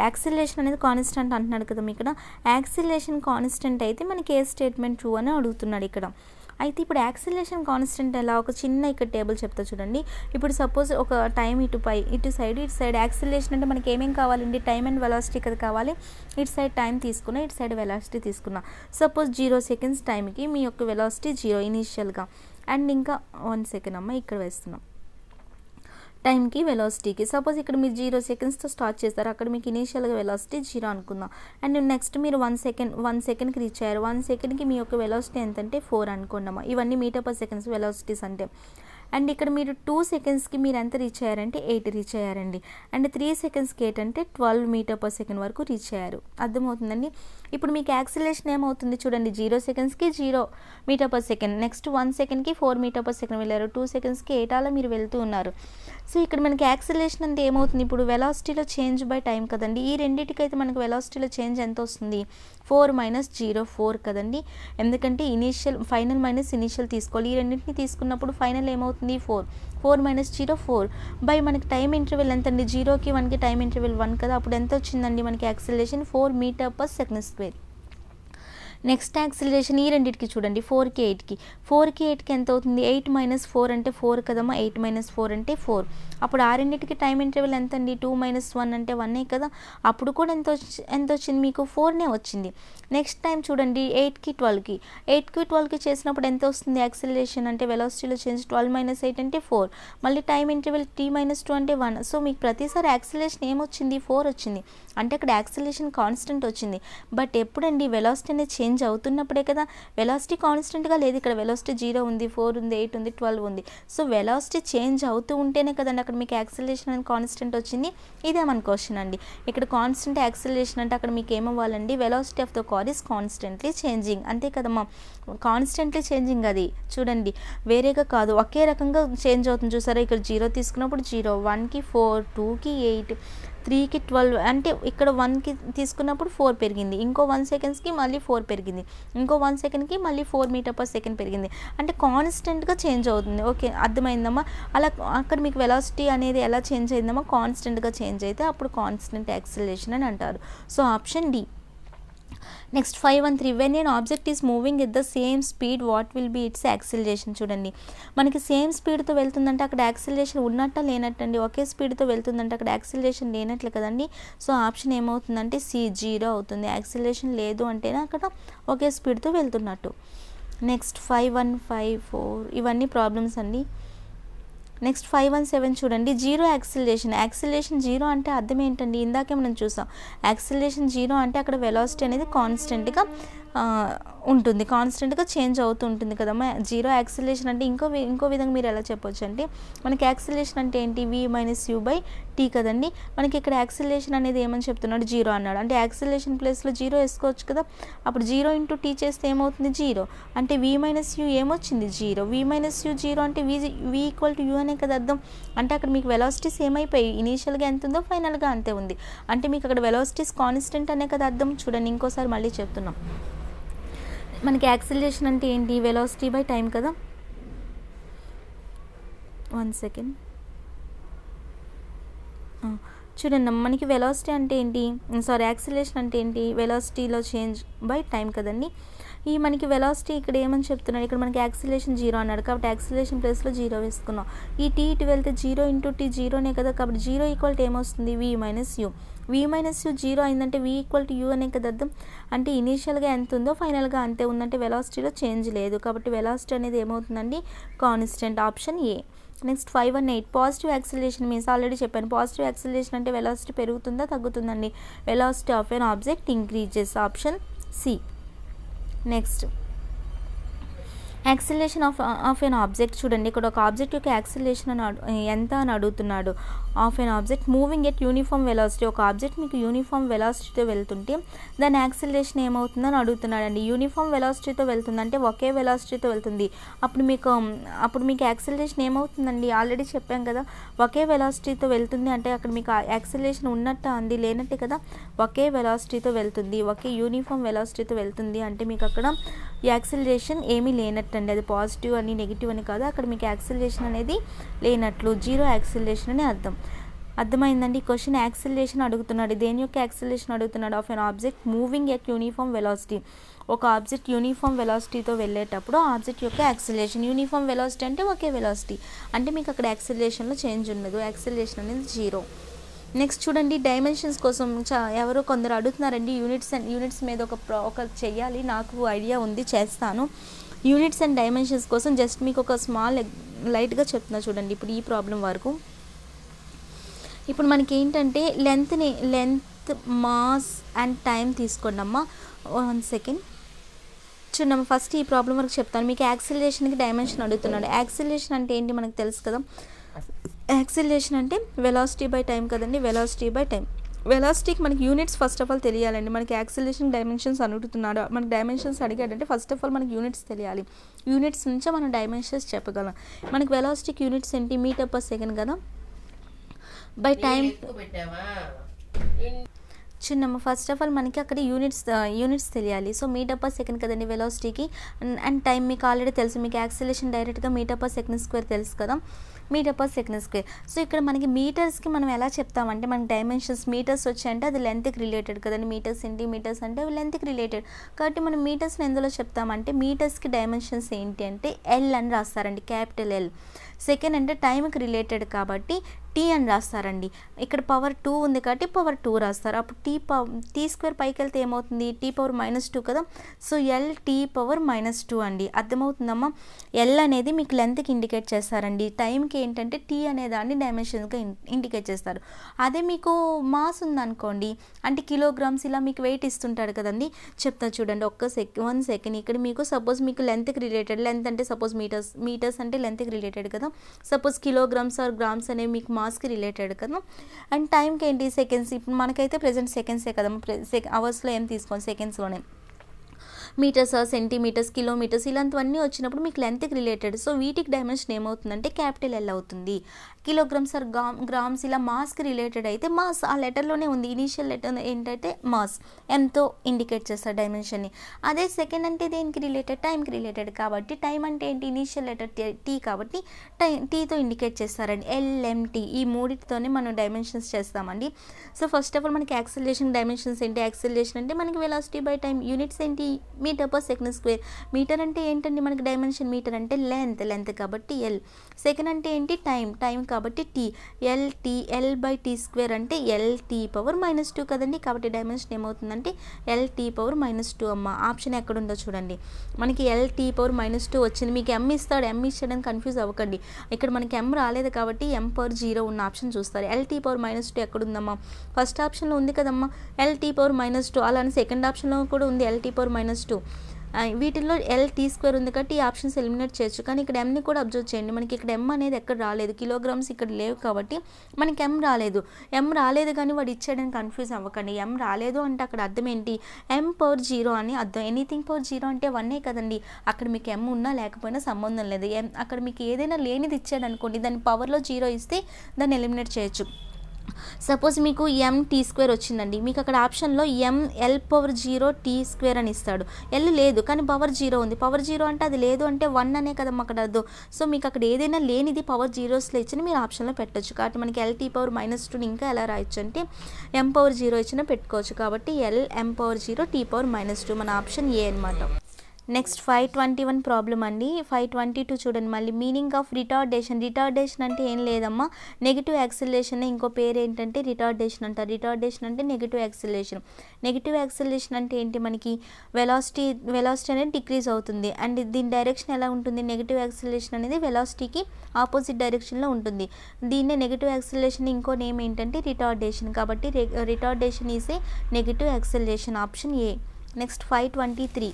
యాక్సిలరేషన్ అనేది కాన్స్టెంట్ అంటున్నాడు కదా. మీకు ఇక్కడ యాక్సిలరేషన్ కాన్స్టెంట్ అయితే మనకి ఏ స్టేట్మెంట్ ట్రూ అని అడుగుతున్నాడు ఇక్కడ. అయితే ఇప్పుడు యాక్సిలరేషన్ కాన్స్టెంట్ ఎలా, ఒక చిన్న ఇక్కడ టేబుల్ చెప్తా చూడండి. ఇప్పుడు సపోజ్ ఒక టైం ఇటు సైడ్ యాక్సిలరేషన్ అంటే మనకి ఏమేం కావాలండి, టైం అండ్ వెలాసిటీ కదా కావాలి. ఇటు సైడ్ టైం తీసుకున్నా, ఇటు సైడ్ వెలాసిటీ తీసుకున్నా. సపోజ్ 0 seconds టైంకి మీ యొక్క వెలాసిటీ 0 ఇనీషియల్గా, అండ్ ఇంకా 1 second అమ్మ ఇక్కడ వేస్తున్నాం టైంకి వెలాసిటీకి. సపోజ్ ఇక్కడ మీరు 0 secondsతో స్టార్ట్ చేస్తారు, అక్కడ మీకు ఇనీషియల్గా వెలాసిటీ 0 అనుకుందాం. అండ్ నెక్స్ట్ మీరు 1 secondకి రీచ్ అయ్యారు. 1 secondకి మీ యొక్క వెలాసిటీ ఎంతంటే 4 అనుకోండమ్మా. ఇవన్నీ మీటర్ పర్ సెకండ్స్ వెలాసిటీస్ అంటే. అండ్ ఇక్కడ మీరు 2 secondsకి మీరు ఎంత రీచ్ అయ్యారంటే 8 రీచ్ అయ్యారండి. అండ్ 3 secondsకి 8 అంటే 12 meter per second వరకు రీచ్ అయ్యారు. అర్థమవుతుందండి. ఇప్పుడు మీకు యాక్సిలరేషన్ ఏమవుతుంది చూడండి, 0 secondsకి 0 meter per second, next 1 secondకి 4 meter per second వెళ్ళారు, 2 secondsకి 8 అలా మీరు వెళ్తూ ఉన్నారు. సో ఇక్కడ మనకి యాక్సిలరేషన్ అంటే ఏమవుతుంది, ఇప్పుడు వెలాసిటీలో చేంజ్ బై టైం కదండి. ఈ రెండింటికైతే మనకు వెలాసిటీలో చేంజ్ ఎంత వస్తుంది, 4 - 0 4 కదండి. ఎందుకంటే ఫైనల్ మైనస్ ఇనీషియల్ తీసుకోవాలి. ఈ రెండింటిని తీసుకున్నప్పుడు ఫైనల్ ఏమవుతుంది 4 - 0 4 బై మనకి టైం ఇంటర్వెల్ ఎంత అండి, 0కి 1కి టైం ఇంటర్వెల్ 1 కదా. అప్పుడు ఎంత వచ్చిందండి మనకి acceleration 4 meter per second². Next acceleration ఈ రెండింటికి చూడండి, 4కి 8కి ఎంత అవుతుంది, 8 - 4 అంటే 4 కదమ్మా. 8 - 4 అంటే 4. అప్పుడు ఆ రెండింటికి టైం ఇంటర్వెల్ ఎంత అండి, 2 - 1 అంటే 1 కదా. అప్పుడు కూడా ఎంత వచ్చింది మీకు 4నే వచ్చింది. నెక్స్ట్ టైం చూడండి 8కి 12కి చేసినప్పుడు ఎంత వస్తుంది యాక్సిలరేషన్ అంటే వెలాసిటీలో చేంజ్, 12 - 8 అంటే 4. మళ్ళీ టైం ఇంటర్వెల్ t - 2 అంటే 1. సో మీకు ప్రతిసారి యాక్సిలరేషన్ ఏమొచ్చింది 4 వచ్చింది. అంటే అక్కడ యాక్సిలరేషన్ కాన్స్టెంట్ వచ్చింది. బట్ ఎప్పుడండి వెలాసిటీ అనేది చేంజ్ అవుతున్నప్పుడే కదా. వెలాసిటీ కాన్స్టెంట్గా లేదు, ఇక్కడ వెలాసిటీ 0 ఉంది, 4 ఉంది, 8 ఉంది, 12 ఉంది. సో వెలాసిటీ చేంజ్ అవుతూ ఉంటేనే కదండి అక్కడ మీకు యాక్సిలరేషన్ అనేది కాన్స్టెంట్ వచ్చింది. ఇదే మన క్వశ్చన్ అండి. ఇక్కడ కాన్స్టెంట్ యాక్సిలరేషన్ అంటే అక్కడ మీకు ఏమవ్వాలండి, velocity of the car is constantly changing, అంతే కదమ్మా. కాన్స్టెంట్లీ చేంజింగ్ అది చూడండి, వేరేగా కాదు, ఒకే రకంగా చేంజ్ అవుతుంది. చూసారా, ఇక్కడ 0 తీసుకున్నప్పుడు 0, 1కి 4, 2కి 8, 3కి 12, అంటే ఇక్కడ 1కి తీసుకున్నప్పుడు 4 పెరిగింది, ఇంకో 1 secondsకి మళ్ళీ 4 పెరిగింది, ఇంకో 1 secondకి మళ్ళీ 4 meter per second పెరిగింది. అంటే కాన్స్టెంట్గా చేంజ్ అవుతుంది. ఓకే, అర్థమైందమ్మా. అలా అక్కడ మీకు వెలాసిటీ అనేది ఎలా చేంజ్ అయిందమ్మా, కాన్స్టెంట్గా చేంజ్ అయితే అప్పుడు కాన్స్టెంట్ యాక్సిలరేషన్ అని అంటారు. So option D. Next 513. When an object is moving at the same speed what will be its acceleration. చూడండి, మనకి సేమ్ స్పీడ్తో వెళ్తుందంటే అక్కడ యాక్సిలరేషన్ ఉన్నట్ట లేనట్టండి. ఒకే స్పీడ్తో వెళ్తుందంటే అక్కడ యాక్సిలరేషన్ లేనట్లే కదండి. సో ఆప్షన్ ఏమవుతుందంటే సి 0 అవుతుంది. యాక్సిలరేషన్ లేదు అంటేనే అక్కడ ఒకే స్పీడ్తో వెళ్తున్నట్టు. నెక్స్ట్ 5154. ఇవన్నీ ప్రాబ్లమ్స్ అండి. నెక్స్ట్ 517 చూడండి, 0 యాక్సిలరేషన్ 0 అంటే అర్థం ఏంటండి, ఇందాకే మనం చూసాం. యాక్సిలరేషన్ 0 అంటే అక్కడ వెలాసిటీ అనేది కాన్స్టెంట్గా ఉంటుంది, కాన్స్టెంట్గా చేంజ్ అవుతూ ఉంటుంది కదమ్మా. 0 యాక్సిలరేషన్ అంటే ఇంకో విధంగా మీరు ఎలా చెప్పొచ్చు అంటే, మనకి యాక్సిలరేషన్ అంటే ఏంటి, v - u/t కదండి. మనకి ఇక్కడ యాక్సిలరేషన్ అనేది ఏమని చెప్తున్నాడు, 0 అన్నాడు. అంటే యాక్సిలరేషన్ ప్లేస్లో 0 వేసుకోవచ్చు కదా. అప్పుడు 0 × t చేస్తే ఏమవుతుంది 0. అంటే v - u ఏమొచ్చింది 0. v - u 0 అంటే v = u అనే కదా అర్థం. అంటే అక్కడ మీకు వెలాసిటీస్ ఏమైపోయి, ఇనీషియల్గా ఎంత ఉందో ఫైనల్గా అంతే ఉంది. అంటే మీకు అక్కడ వెలాసిటీస్ కాన్స్టెంట్ అనే కదా అర్థం. చూడండి, ఇంకోసారి మళ్ళీ చెప్తున్నాం. మనకి యాక్సిలరేషన్ అంటే ఏంటి, వెలాసిటీ బై టైం కదా. 1 second. చూడండి, మనకి వెలాసిటీ అంటే ఏంటి, యాక్సిలరేషన్ అంటే ఏంటి, వెలాసిటీలో చేంజ్ బై టైం కదండి. ఈ మనకి వెలాసిటీ ఇక్కడ ఏమని చెప్తున్నాడు, ఇక్కడ మనకి యాక్సిలేషన్ 0 అన్నాడు కాబట్టి యాక్సిలేషన్ ప్లేస్లో 0 వేసుకున్నాం. ఈ టీ ఇటు వెళ్తే 0 ఇంటూ టీ 0నే కదా, కాబట్టి 0 ఈక్వల్ టు ఏమొస్తుంది, v minus you. v minus you 0 అయిందంటే v ఈక్వల్ టు యూ అనే కదా అర్థం. అంటే ఇనీషియల్గా ఎంత ఉందో ఫైనల్గా అంతే ఉందంటే వెలాసిటీలో చేంజ్ లేదు, కాబట్టి వెలాసిటీ అనేది ఏమవుతుందండి, constant. Option A. Next 518 positive acceleration means already చెప్పాను. పాజిటివ్ యాక్సిలరేషన్ అంటే వెలాసిటీ పెరుగుతుందా తగ్గుతుందండి, velocity of an object increases. Option C. Next acceleration of an object చూడండి, ఇక్కడ ఒక ఆబ్జెక్ట్ యొక్క యాక్సిలరేషన్ ఎంత అని అడుగుతున్నాడు. Of an object moving at uniform velocity, ఒక ఆబ్జెక్ట్ మీకు యూనిఫామ్ వెలాసిటీతో వెళ్తుంటే దాని యాక్సిలరేషన్ ఏమవుతుందని అడుగుతున్నాడు అండి. యూనిఫామ్ వెలాసిటీతో వెళ్తుందంటే ఒకే వెలాసిటీతో వెళ్తుంది, అప్పుడు మీకు యాక్సిలరేషన్ ఏమవుతుందండి, ఆల్రెడీ చెప్పాం కదా, ఒకే వెలాసిటీతో వెళ్తుంది అంటే అక్కడ మీకు యాక్సిలరేషన్ ఉన్నట్టు అంది లేనట్టే కదా, ఒకే వెలాసిటీతో వెళ్తుంది, ఒకే యూనిఫామ్ వెలాసిటీతో వెళ్తుంది అంటే మీకు అక్కడ యాక్సిలరేషన్ ఏమీ లేనట్టు అండి. అది పాజిటివ్ అని నెగిటివ్ అని కాదు, అక్కడ మీకు యాక్సిలరేషన్ అనేది లేనట్లు, జీరో యాక్సిలరేషన్ అని అర్థమైందండి. క్వశ్చన్ యాక్సిలరేషన్ అడుగుతున్నాడు, దేని యొక్క యాక్సిలరేషన్ అడుగుతున్నాడు, of an object moving at uniform velocity. ఒక ఆబ్జెక్ట్ యూనిఫామ్ వెలాసిటీతో వెళ్ళేటప్పుడు ఆబ్జెక్ట్ యొక్క యాక్సిలరేషన్, యూనిఫామ్ వెలాసిటీ అంటే ఒకే వెలాసిటీ అంటే మీకు అక్కడ యాక్సిలరేషన్లో చేంజ్ ఉండదు, యాక్సిలరేషన్ అనేది 0. నెక్స్ట్ చూడండి, డైమెన్షన్స్ కోసం ఎవరో కొందరు అడుగుతున్నారండి, యూనిట్స్ మీద ఒక చెయ్యాలి, నాకు ఐడియా ఉంది చేస్తాను. యూనిట్స్ అండ్ డైమెన్షన్స్ కోసం జస్ట్ మీకు ఒక స్మాల్ లైట్గా చెప్తున్నా చూడండి. ఇప్పుడు ఈ ప్రాబ్లం వరకు ఇప్పుడు మనకి ఏంటంటే లెంత్ మాస్ అండ్ టైం తీసుకోండి అమ్మా. 1 సెకండ్ చూడమ్మా, ఫస్ట్ ఈ ప్రాబ్లం వరకు చెప్తాను. మీకు యాక్సిలరేషన్కి డైమెన్షన్ అడుగుతున్నాడు. యాక్సిలరేషన్ అంటే ఏంటి మనకు తెలుసు కదా, యాక్సిలరేషన్ అంటే వెలాసిటీ బై టైం కదండి, వెలాసిటీ బై టైం. వెలాసిటీకి మనకి యూనిట్స్ ఫస్ట్ ఆఫ్ ఆల్ తెలియాలండి. మనకి యాక్సిలరేషన్ డైమెన్షన్స్ అడుగుతున్నాడు, మనకి డైమెన్షన్స్ అడిగాడంటే ఫస్ట్ ఆఫ్ ఆల్ మనకి యూనిట్స్ తెలియాలి. యూనిట్స్ నుంచే మనం డైమెన్షన్స్ చెప్పగలం. మనకి వెలాసిటీకి యూనిట్స్ ఏంటి, మీటర్ పర్ సెకండ్ కదా, బై టైం. చిన్నమ్మ ఫస్ట్ ఆఫ్ ఆల్ మనకి అక్కడ యూనిట్స్ తెలియాలి. సో మీటర్ పర్ సెకండ్ కదండి వెలాసిటీకి, అండ్ టైం మీకు ఆల్రెడీ తెలుసు, మీకు యాక్సిలరేషన్ డైరెక్ట్గా మీటర్ పర్ సెకండ్ స్క్వేర్ తెలుసు కదా, metre per second square. So ఇక్కడ మనకి మీటర్స్కి మనం ఎలా చెప్తామంటే మనకి డైమెన్షన్స్ మీటర్స్ వచ్చాయంటే అది లెంత్కి రిలేటెడ్ కదండి, మీటర్స్ సెంటీమీటర్స్ అంటే లెంత్కి రిలేటెడ్ కాబట్టి మనం మీటర్స్ని ఎందులో చెప్తామంటే మీటర్స్కి డైమెన్షన్స్ ఏంటి అంటే ఎల్ అని రాస్తారండి, క్యాపిటల్ ఎల్. సెకండ్ అంటే టైంకి రిలేటెడ్ కాబట్టి టీ అని రాస్తారండి. ఇక్కడ పవర్ 2 ఉంది కాబట్టి పవర్ 2 రాస్తారు. అప్పుడు టీ స్క్వేర్ పైకి వెళ్తే ఏమవుతుంది, టీ పవర్ -2 కదా, సో ఎల్ టీ పవర్ -2 అండి. అర్థమవుతుందమ్మా. ఎల్ అనేది మీకు లెంత్కి ఇండికేట్ చేస్తారండి, టైంకి ఏంటంటే టీ అనే దాన్ని డైమెన్షన్స్గా ఇండికేట్ చేస్తారు. అదే మీకు మాస్ ఉందనుకోండి అంటే కిలోగ్రామ్స్ ఇలా మీకు వెయిట్ ఇస్తుంటాడు కదండి, చెప్తా చూడండి 1 సెకండ్. ఇక్కడ మీకు సపోజ్ మీకు లెంత్కి రిలేటెడ్, లెంత్ అంటే సపోజ్ మీటర్స్ అంటే లెంత్కి రిలేటెడ్ కదా, సపోజ్ కిలోగ్రామ్స్ ఆర్ గ్రామ్స్ అనేవి మీకు మాస్కి రిలేటెడ్ కదా, అండ్ టైంకి ఏంటి సెకండ్స్. ఇప్పుడు మనకైతే ప్రెజెంట్ సెకండ్సే కదా, అవర్స్లో ఏం తీసుకోండి, సెకండ్స్లోనే. మీటర్స్, సెంటీమీటర్స్, కిలోమీటర్స్ ఇలాంటివన్నీ వచ్చినప్పుడు మీకు లెంత్కి రిలేటెడ్. సో వీటికి డైమెన్షన్ ఏమవుతుందంటే క్యాపిటల్ ఎల్ అవుతుంది. కిలోగ్రామ్స్ ఆర్ గ్రామ్స్ ఇలా మాస్కి రిలేటెడ్ అయితే మాస్ ఆ లెటర్లోనే ఉంది, ఇనీషియల్ లెటర్ ఏంటంటే మాస్, ఎంతో ఇండికేట్ చేస్తారు డైమెన్షన్ని. అదే సెకండ్ అంటే దేనికి రిలేటెడ్, టైంకి రిలేటెడ్ కాబట్టి టైం అంటే ఏంటి, ఇనీషియల్ లెటర్ టీ కాబట్టి టీతో ఇండికేట్ చేస్తారండి, ఎల్ఎంటీ. ఈ మూడిటితోనే మనం డైమెన్షన్స్ చేస్తామండి. సో ఫస్ట్ ఆఫ్ ఆల్ మనకి యాక్సిలరేషన్ డైమెన్షన్స్ ఏంటి, యాక్సిలరేషన్ అంటే మనకి వెలాసిటీ బై టైం, యూనిట్స్ ఏంటి metre per second square. Metre అంటే ఏంటండి మనకి డైమెన్షన్, మీటర్ అంటే లెంత్ కాబట్టి ఎల్. సెకండ్ అంటే ఏంటి, టైం కాబట్టి T, L by T square అంటే ఎల్ టీ పవర్ -2 కదండి, కాబట్టి డైమెన్షన్ ఏమవుతుందంటే ఎల్ టీ పవర్ -2 అమ్మ. ఆప్షన్ ఎక్కడుందో చూడండి, మనకి ఎల్ టీ పవర్ -2 వచ్చింది. మీకు ఎమ్ ఇచ్చాడని కన్ఫ్యూజ్ అవ్వకండి, ఇక్కడ మనకి ఎమ్ రాలేదు కాబట్టి ఎమ్ పవర్ 0 ఉన్న ఆప్షన్ చూస్తారు. ఎల్ టీ పవర్ -2 ఎక్కడుందమ్మా, ఫస్ట్ ఆప్షన్లో ఉంది కదమ్మా ఎల్ టీ పవర్ -2, అలానే సెకండ్ ఆప్షన్లో కూడా ఉంది ఎల్ టీ పవర్ -2. వీటిల్లో ఎల్ టీ స్క్వేర్ ఉంది కాబట్టి ఈ ఆప్షన్స్ ఎలిమినేట్ చేయొచ్చు. కానీ ఇక్కడ ఎమ్ని కూడా అబ్జర్వ్ చేయండి, మనకి ఇక్కడ ఎమ్ అనేది ఎక్కడ రాలేదు, కిలోగ్రామ్స్ ఇక్కడ లేవు కాబట్టి మనకి ఎమ్ రాలేదు కానీ వాడు ఇచ్చాడని కన్ఫ్యూజ్ అవ్వకండి. ఎమ్ రాలేదు అంటే అక్కడ అర్థం ఏంటి, ఎమ్ పవర్ 0 అని అర్థం. ఎనీథింగ్ పవర్ 0 అంటే 1 కదండి, అక్కడ మీకు ఎమ్ ఉన్నా లేకపోయినా సంబంధం లేదు. అక్కడ మీకు ఏదైనా లేనిది ఇచ్చాడు అనుకోండి, దాని పవర్లో 0 ఇస్తే దాన్ని ఎలిమినేట్ చేయొచ్చు. సపోజ్ మీకు ఎం టీ స్క్వేర్ వచ్చిందండి, మీకు అక్కడ ఆప్షన్లో ఎల్ పవర్ 0 టీ స్క్వేర్ అని ఇస్తాడు. ఎల్ లేదు కానీ పవర్ 0 ఉంది, పవర్ 0 అంటే అది లేదు అంటే 1 అనే కదమ్మా అక్కడ అర్థం. సో మీకు అక్కడ ఏదైనా లేనిది పవర్ 0స్లో ఇచ్చిన మీరు ఆప్షన్లో పెట్టచ్చు. కాబట్టి మనకి ఎల్ టీ పవర్ -2 ఇంకా ఎలా రాయొచ్చు అంటే ఎం పవర్ 0 ఇచ్చినా పెట్టుకోవచ్చు. కాబట్టి L M power 0 T power -2 మన ఆప్షన్ ఏ అనమాట. నెక్స్ట్ 521 ప్రాబ్లం అండి. 522 చూడండి మళ్ళీ మీనింగ్ ఆఫ్ రిటార్డేషన్. రిటార్డేషన్ అంటే ఏం లేదమ్మా, నెగిటివ్ యాక్సిలరేషన్ ఇంకో పేరు ఏంటంటే రిటార్డేషన్ అంటారు. రిటార్డేషన్ అంటే నెగిటివ్ యాక్సిలరేషన్. నెగిటివ్ యాక్సిలరేషన్ అంటే ఏంటి, మనకి వెలాసిటీ అనేది డిక్రీజ్ అవుతుంది అండ్ దీని డైరెక్షన్ ఎలా ఉంటుంది, నెగిటివ్ యాక్సిలరేషన్ అనేది వెలాసిటీకి ఆపోజిట్ డైరెక్షన్లో ఉంటుంది. దీన్నే నెగిటివ్ యాక్సిలరేషన్ ఇంకో నేమ్ ఏంటంటే రిటార్డేషన్. కాబట్టి retardation is a negative acceleration, option A. Next 523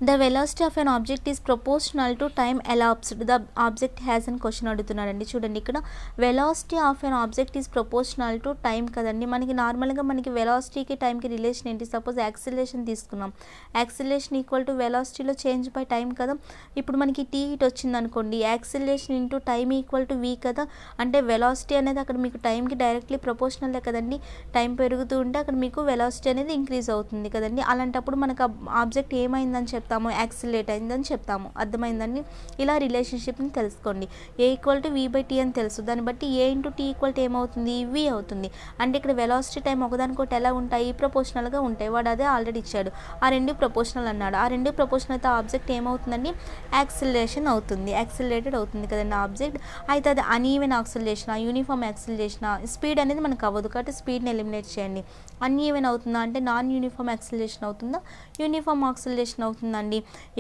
the velocity of an object is proportional to time elapsed the object has అని క్వశ్చన్ అడుగుతున్నారండి. చూడండి ఇక్కడ velocity of an object is proportional to time కదండి. మనకి నార్మల్గా మనకి వెలాసిటీకి టైంకి రిలేషన్ ఏంటి, సపోజ్ యాక్సిలరేషన్ తీసుకున్నాం, యాక్సిలరేషన్ ఈక్వల్ టు వెలాసిటీలో చేంజ్ బై టైం కదా. ఇప్పుడు మనకి టీ ఇట్ వచ్చింది అనుకోండి, acceleration into time equal to V కదా. అంటే వెలాసిటీ అనేది అక్కడ మీకు టైంకి డైరెక్ట్లీ ప్రపోర్షనలే కదండి. టైం పెరుగుతూ ఉంటే అక్కడ మీకు వెలాసిటీ అనేది ఇంక్రీజ్ అవుతుంది కదండి. అలాంటప్పుడు మనకు ఆబ్జెక్ట్ ఏమైందని చెప్తాము, యాక్సిలరేట్ అయిందని చెప్తాము. అర్థమైందండి. ఇలా రిలేషన్షిప్ని తెలుసుకోండి. A equal to V by T అని తెలుసు, దాన్ని బట్టి A into T equal to ఏమవుతుంది, వి అవుతుంది. అంటే ఇక్కడ వెలాసిటీ టైం ఒకదానికొకటి ఎలా ఉంటాయి, ప్రపోర్షనల్గా ఉంటాయి. వాడు అదే ఆల్రెడీ ఇచ్చాడు, ఆ రెండు ప్రపోర్షనల్ అన్నాడు. ఆ రెండు ప్రపోర్షనల్ అయితే ఆబ్జెక్ట్ ఏమవుతుందండి, యాక్సిలరేషన్ అవుతుంది, యాక్సిలరేటెడ్ అవుతుంది కదండి ఆబ్జెక్ట్. అయితే అది uneven acceleration, uniform acceleration, speed అనేది మనకు అవ్వదు కాబట్టి స్పీడ్ని ఎలిమినేట్ చేయండి. అన్ఈవెన్ అవుతుందా అంటే నాన్ యూనిఫామ్ యాక్సిలరేషన్ అవుతుందా, యూనిఫామ్ యాక్సిలరేషన్ అవుతుందండి.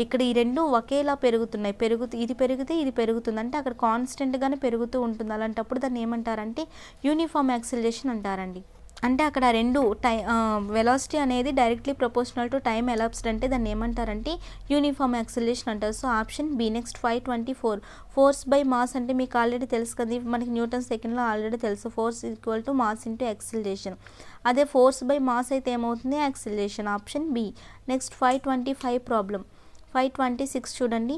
ఇక్కడ ఈ రెండు ఒకేలా పెరుగుతున్నాయి, ఇది పెరిగితే ఇది పెరుగుతుంది, అంటే అక్కడ కాన్స్టెంట్గానే పెరుగుతూ ఉంటుంది. అలాంటప్పుడు దాన్ని ఏమంటారంటే యూనిఫామ్ యాక్సిలరేషన్ అంటారండి. అంటే అక్కడ రెండు వెలాసిటీ అనేది directly proportional to time elapsed అంటే దాన్ని ఏమంటారంటే యూనిఫామ్ యాక్సిలరేషన్ అంటారు. So option B. Next 524 force by mass అంటే మీకు ఆల్రెడీ తెలుసు కదా, మనకి న్యూటన్ సెకండ్లో ఆల్రెడీ తెలుసు, force equal to mass into acceleration. అదే ఫోర్స్ బై మాస్ అయితే ఏమవుతుంది, acceleration, option B. Next 525 problem. 526 చూడండి.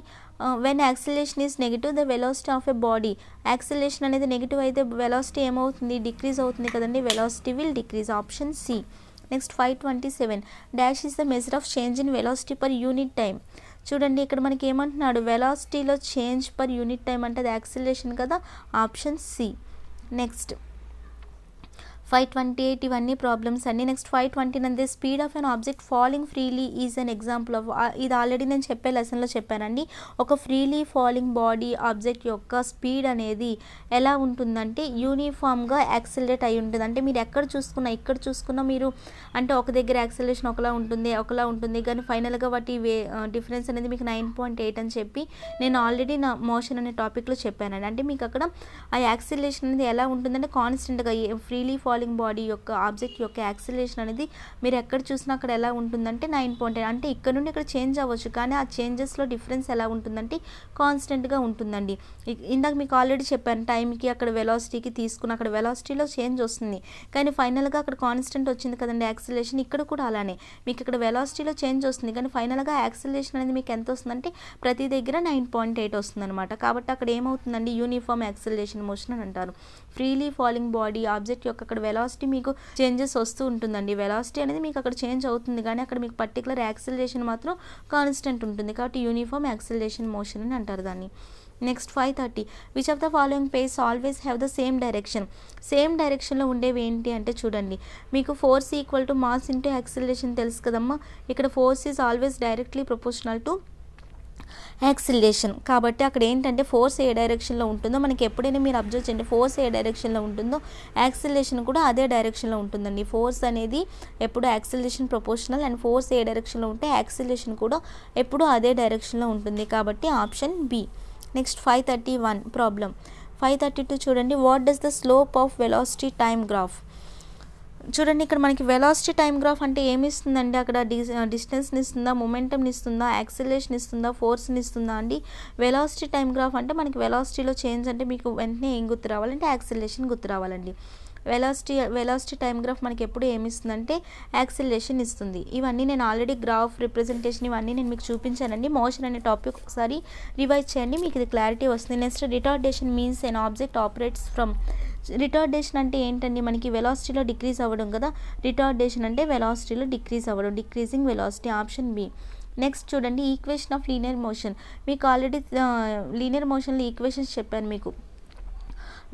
When acceleration is negative the velocity of a body. Acceleration అనేది నెగిటివ్ అయితే వెలాసిటీ ఏమవుతుంది, డిక్రీజ్ అవుతుంది కదండి, velocity will decrease, option C. Next 527 dash is the measure of change in velocity per unit time. చూడండి ఇక్కడ మనకి ఏమంటున్నాడు, వెలాసిటీలో చేంజ్ పర్ యూనిట్ టైం అంటే అది యాక్సిలరేషన్ కదా, ఆప్షన్ సి. నెక్స్ట్ 528 ఇవన్నీ ప్రాబ్లమ్స్ అన్ని. Next 529 the speed of an object falling freely is an example of. ఇది ఆల్రెడీ నేను చెప్పే లెసన్లో చెప్పానండి. ఒక ఫ్రీలీ ఫాలింగ్ బాడీ ఆబ్జెక్ట్ యొక్క స్పీడ్ అనేది ఎలా ఉంటుందంటే యూనిఫామ్గా యాక్సిలరేట్ అయి ఉంటుంది. అంటే మీరు ఎక్కడ చూసుకున్నా మీరు అంటే ఒక దగ్గర యాక్సిలరేషన్ ఒకలా ఉంటుంది కానీ ఫైనల్గా వాటి డిఫరెన్స్ అనేది మీకు 9.8 అని చెప్పి నేను ఆల్రెడీ నా మోషన్ అనే టాపిక్లో చెప్పానండి. అంటే మీకు అక్కడ ఆ యాక్సిలరేషన్ అనేది ఎలా ఉంటుందంటే కాన్స్టెంట్గా ఫ్రీలీ ఫాలింగ్ బాడీ యొక్క ఆబ్జెక్ట్ యొక్క యాక్సిలరేషన్ అనేది మీరు ఎక్కడ చూసినా అక్కడ ఎలా ఉంటుందంటే 9.8. అంటే ఇక్కడ నుండి ఇక్కడ చేంజ్ అవ్వచ్చు కానీ ఆ చేంజెస్లో డిఫరెన్స్ ఎలా ఉంటుందంటే కాన్స్టెంట్గా ఉంటుందండి. ఇందాక మీకు ఆల్రెడీ చెప్పాను, టైంకి అక్కడ వెలాసిటీకి తీసుకున్న అక్కడ వెలాసిటీలో చేంజ్ వస్తుంది కానీ ఫైనల్గా అక్కడ కాన్స్టెంట్ వచ్చింది కదండి యాక్సిలరేషన్. ఇక్కడ కూడా అలానే మీకు ఇక్కడ వెలాసిటీలో చేంజ్ వస్తుంది కానీ ఫైనల్గా యాక్సిలరేషన్ అనేది మీకు ఎంత వస్తుందంటే ప్రతి దగ్గర 9.8 వస్తుంది అనమాట. కాబట్టి అక్కడ ఏమవుతుందండి, యూనిఫామ్ యాక్సిలరేషన్ మోషన్ అని అంటారు. ఫ్రీలీ ఫాలింగ్ బాడీ ఆబ్జెక్ట్ యొక్క అక్కడ వెలాసిటీ మీకు చేంజెస్ వస్తూ ఉంటుందండి. వెలాసిటీ అనేది మీకు అక్కడ చేంజ్ అవుతుంది కానీ అక్కడ మీకు పర్టికులర్ యాక్సిలరేషన్ మాత్రం కాన్స్టెంట్ ఉంటుంది కాబట్టి యూనిఫామ్ యాక్సిలరేషన్ మోషన్ అని అంటారు దాన్ని. Next 530 which of the following pace always have the same direction. Same డైరెక్షన్లో ఉండేవి ఏంటి అంటే చూడండి, మీకు force equal to mass into acceleration తెలుసు కదమ్మా. ఇక్కడ force is always directly proportional to acceleration. కాబట్టి అక్కడ ఏంటంటే ఫోర్స్ ఏ డైరెక్షన్లో ఉంటుందో మనకి ఎప్పుడైనా మీరు అబ్జర్వ్ చేయండి, ఫోర్స్ ఏ డైరెక్షన్లో ఉంటుందో యాక్సిలరేషన్ కూడా అదే డైరెక్షన్లో ఉంటుందండి. ఫోర్స్ అనేది ఎప్పుడు యాక్సిలరేషన్ ప్రపోర్షనల్ అండ్ ఫోర్స్ ఏ డైరెక్షన్లో ఉంటే యాక్సిలరేషన్ కూడా ఎప్పుడు అదే డైరెక్షన్లో ఉంటుంది కాబట్టి ఆప్షన్ బి. Next 531 problem. 532 చూడండి. What does the slope of velocity time graph. చూడండి ఇక్కడ మనకి వెలాసిటీ టైం గ్రాఫ్ అంటే ఏమి ఇస్తుందండి, అక్కడ డిస్టెన్స్ని ఇస్తుందా, మొమెంటంని ఇస్తుందా, యాక్సిలరేషన్ ఇస్తుందా, ఫోర్స్ని ఇస్తుందా అండి. వెలాసిటీ టైం గ్రాఫ్ అంటే మనకి వెలాసిటీలో చేంజ్ అంటే మీకు వెంటనే ఏం గుర్తు రావాలంటే యాక్సిలరేషన్ గుర్తు రావాలండి. వెలాసిటీ టైం గ్రాఫ్ మనకి ఎప్పుడు ఏమి ఇస్తుందంటే యాక్సిలరేషన్ ఇస్తుంది. ఇవన్నీ నేను ఆల్రెడీ గ్రాఫ్ రిప్రజెంటేషన్ ఇవన్నీ నేను మీకు చూపించానండి. మోషన్ అనే టాపిక్ ఒకసారి రివైజ్ చేయండి, మీకు ఇది క్లారిటీ వస్తుంది. Next retardation means an object operates from. Retardation అంటే ఏంటండి, మనకి వెలాసిటీలో డిక్రీజ్ అవ్వడం కదా. రిటార్డేషన్ అంటే వెలాసిటీలో డిక్రీజ్ అవ్వడం, decreasing velocity, option B. Next చూడండి, ఈక్వేషన్ ఆఫ్ లీనియర్ మోషన్. మీకు ఆల్రెడీ లీనియర్ మోషన్లో ఈక్వేషన్స్ చెప్పాను మీకు.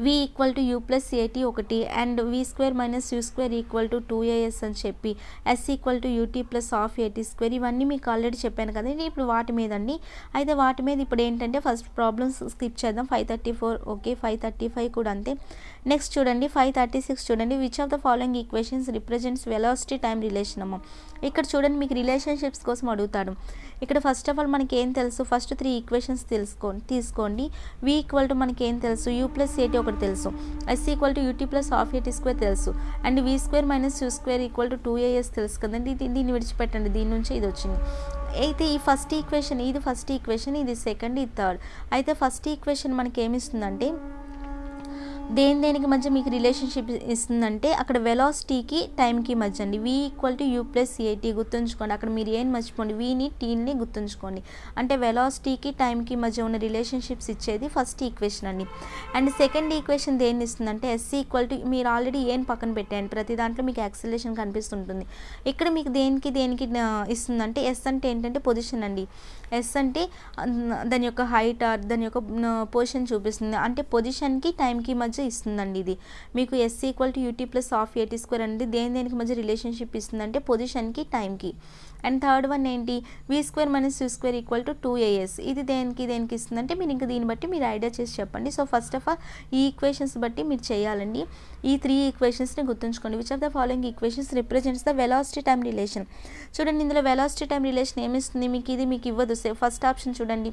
v equal to you plus ఏటీ ఒకటి and v square minus you square equal to 2as అని చెప్పి s equal to UT plus half ఏటీ స్క్వేర్ ఇవన్నీ మీకు ఆల్రెడీ చెప్పాను కదండి. ఇప్పుడు వాటి మీద అండి, అయితే వాటి మీద ఇప్పుడు ఏంటంటే ఫస్ట్ ప్రాబ్లమ్స్ స్కిప్ చేద్దాం. 534 ఓకే, 535 కూడా అంతే. నెక్స్ట్ చూడండి 536 చూడండి, which of the following equations represents velocity time relation అమ్మ. ఇక్కడ చూడండి మీకు రిలేషన్షిప్స్ కోసం అడుగుతాడు. ఇక్కడ ఫస్ట్ ఆఫ్ ఆల్ మనకి ఏం తెలుసు, ఫస్ట్ 3 ఈక్వేషన్స్ తీసుకోండి. v ఈక్వల్ టు మనకి ఏం తెలుసు, యూ ప్లస్ ఏటీ ఒకటి తెలుసు, s equal to UT plus half ఏటీ స్క్వేర్ తెలుసు, and v square minus you square equal to 2as తెలుసు కదండి. దీన్ని విడిచిపెట్టండి, దీని నుంచి ఇది వచ్చింది. అయితే ఈ ఫస్ట్ ఈక్వేషన్, ఇది ఫస్ట్ ఈక్వేషన్, ఇది సెకండ్, ఇది థర్డ్. అయితే ఫస్ట్ ఈక్వేషన్ మనకి ఏమిస్తుందంటే దేనికి మధ్య మీకు రిలేషన్షిప్ ఇస్తుందంటే అక్కడ వెలాసిటీకి టైంకి మధ్య అండి. v equal to you plus ఏటీ గుర్తుంచుకోండి, అక్కడ మీరు ఏం మర్చిపోండి, వీని టీని గుర్తుంచుకోండి. అంటే వెలాసిటీకి టైంకి మధ్య ఉన్న రిలేషన్షిప్స్ ఇచ్చేది ఫస్ట్ ఈక్వేషన్ అండి. అండ్ సెకండ్ ఈక్వేషన్ దేన్ని ఇస్తుందంటే s ఈక్వల్ టు, మీరు ఆల్రెడీ ఏం పక్కన పెట్టాను, ప్రతి దాంట్లో మీకు యాక్సిలరేషన్ కనిపిస్తుంటుంది. ఇక్కడ మీకు దేనికి ఇస్తుందంటే s అంటే ఏంటంటే పొజిషన్ అండి. s అంటే దాని యొక్క హైట్ ఆర్ దాని యొక్క పొజిషన్ చూపిస్తుంది, అంటే పొజిషన్కి టైంకి మధ్య ఇస్తుందండి. ఇది మీకు s equal to UT plus half ఏటీ స్క్వేర్ అనేది దేనికి మధ్య రిలేషన్షిప్ ఇస్తుందంటే పొజిషన్కి టైంకి. అండ్ థర్డ్ వన్ ఏంటి, v square minus you square equal to 2as, ఇది దేనికి ఇస్తుందంటే మీరు ఇంకా దీన్ని బట్టి మీరు ఐడియా చేసి చెప్పండి. సో ఫస్ట్ ఆఫ్ ఆల్ ఈ ఈక్వేషన్స్ బట్టి మీరు చేయాలండి. ఈ 3 ఈక్వేషన్స్ని గుర్తుంచుకోండి. Which of the following equations represents the velocity time relation. చూడండి ఇందులో వెలాసిటీ టైం రిలేషన్ ఏమిస్తుంది మీకు, ఇది మీకు ఇవ్వదు. ఫస్ట్ ఆప్షన్ చూడండి,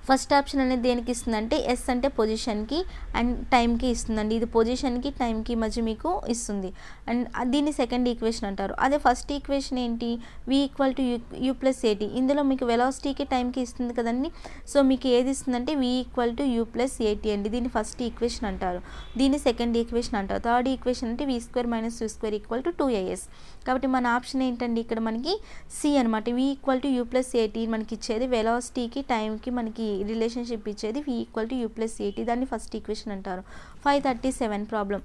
ఫస్ట్ ఆప్షన్ అనేది దేనికి ఇస్తుందంటే s అంటే పొజిషన్కి అండ్ టైంకి ఇస్తుందండి. ఇది పొజిషన్కి టైంకి మధ్య మీకు ఇస్తుంది, అండ్ దీన్ని సెకండ్ ఈక్వేషన్ అంటారు. అదే ఫస్ట్ ఈక్వేషన్ ఏంటి, v equal to you plus ఏటీ, ఇందులో మీకు వెలాసిటీకి టైంకి ఇస్తుంది కదండి. సో మీకు ఏది ఇస్తుందంటే v equal to you plus ఏటీ అండి. దీన్ని ఫస్ట్ ఈక్వేషన్ అంటారు, దీన్ని సెకండ్ ఈక్వేషన్ అంటారు. థర్డ్ ఈక్వేషన్ అంటే v square minus you square equal to 2as. కాబట్టి మన ఆప్షన్ ఏంటండి ఇక్కడ మనకి సి అనమాట. v equal to you plus ఏటీ మనకి ఇచ్చేది వెలాసిటీకి టైంకి మనకి రిలేషన్షిప్ ఇచ్చేది v equal to you plus ఏటీ, దాన్ని ఫస్ట్ ఈక్వేషన్ అంటారు. 537 ప్రాబ్లం.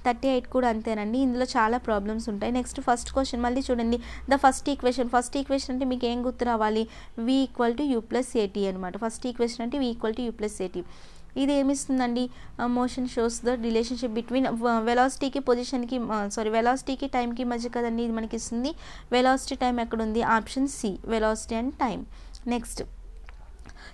38 కూడా అంతేనండి, ఇందులో చాలా ప్రాబ్లమ్స్ ఉంటాయి. నెక్స్ట్ ఫస్ట్ క్వశ్చన్ మళ్ళీ చూడండి, ద ఫస్ట్ ఈక్వేషన్ అంటే మీకు ఏం గుర్తు రావాలి, v equal to you plus A T అనమాట. ఫస్ట్ ఈక్వేషన్ అంటే v equal to you plus A T. ఇది ఏమిస్తుందండి, motion shows the relationship between వెలాసిటీకి పొజిషన్కి వెలాసిటీకి టైంకి మధ్య కదండి ఇది మనకి ఇస్తుంది. వెలాసిటీ టైం ఎక్కడుంది, option C, velocity and time. Next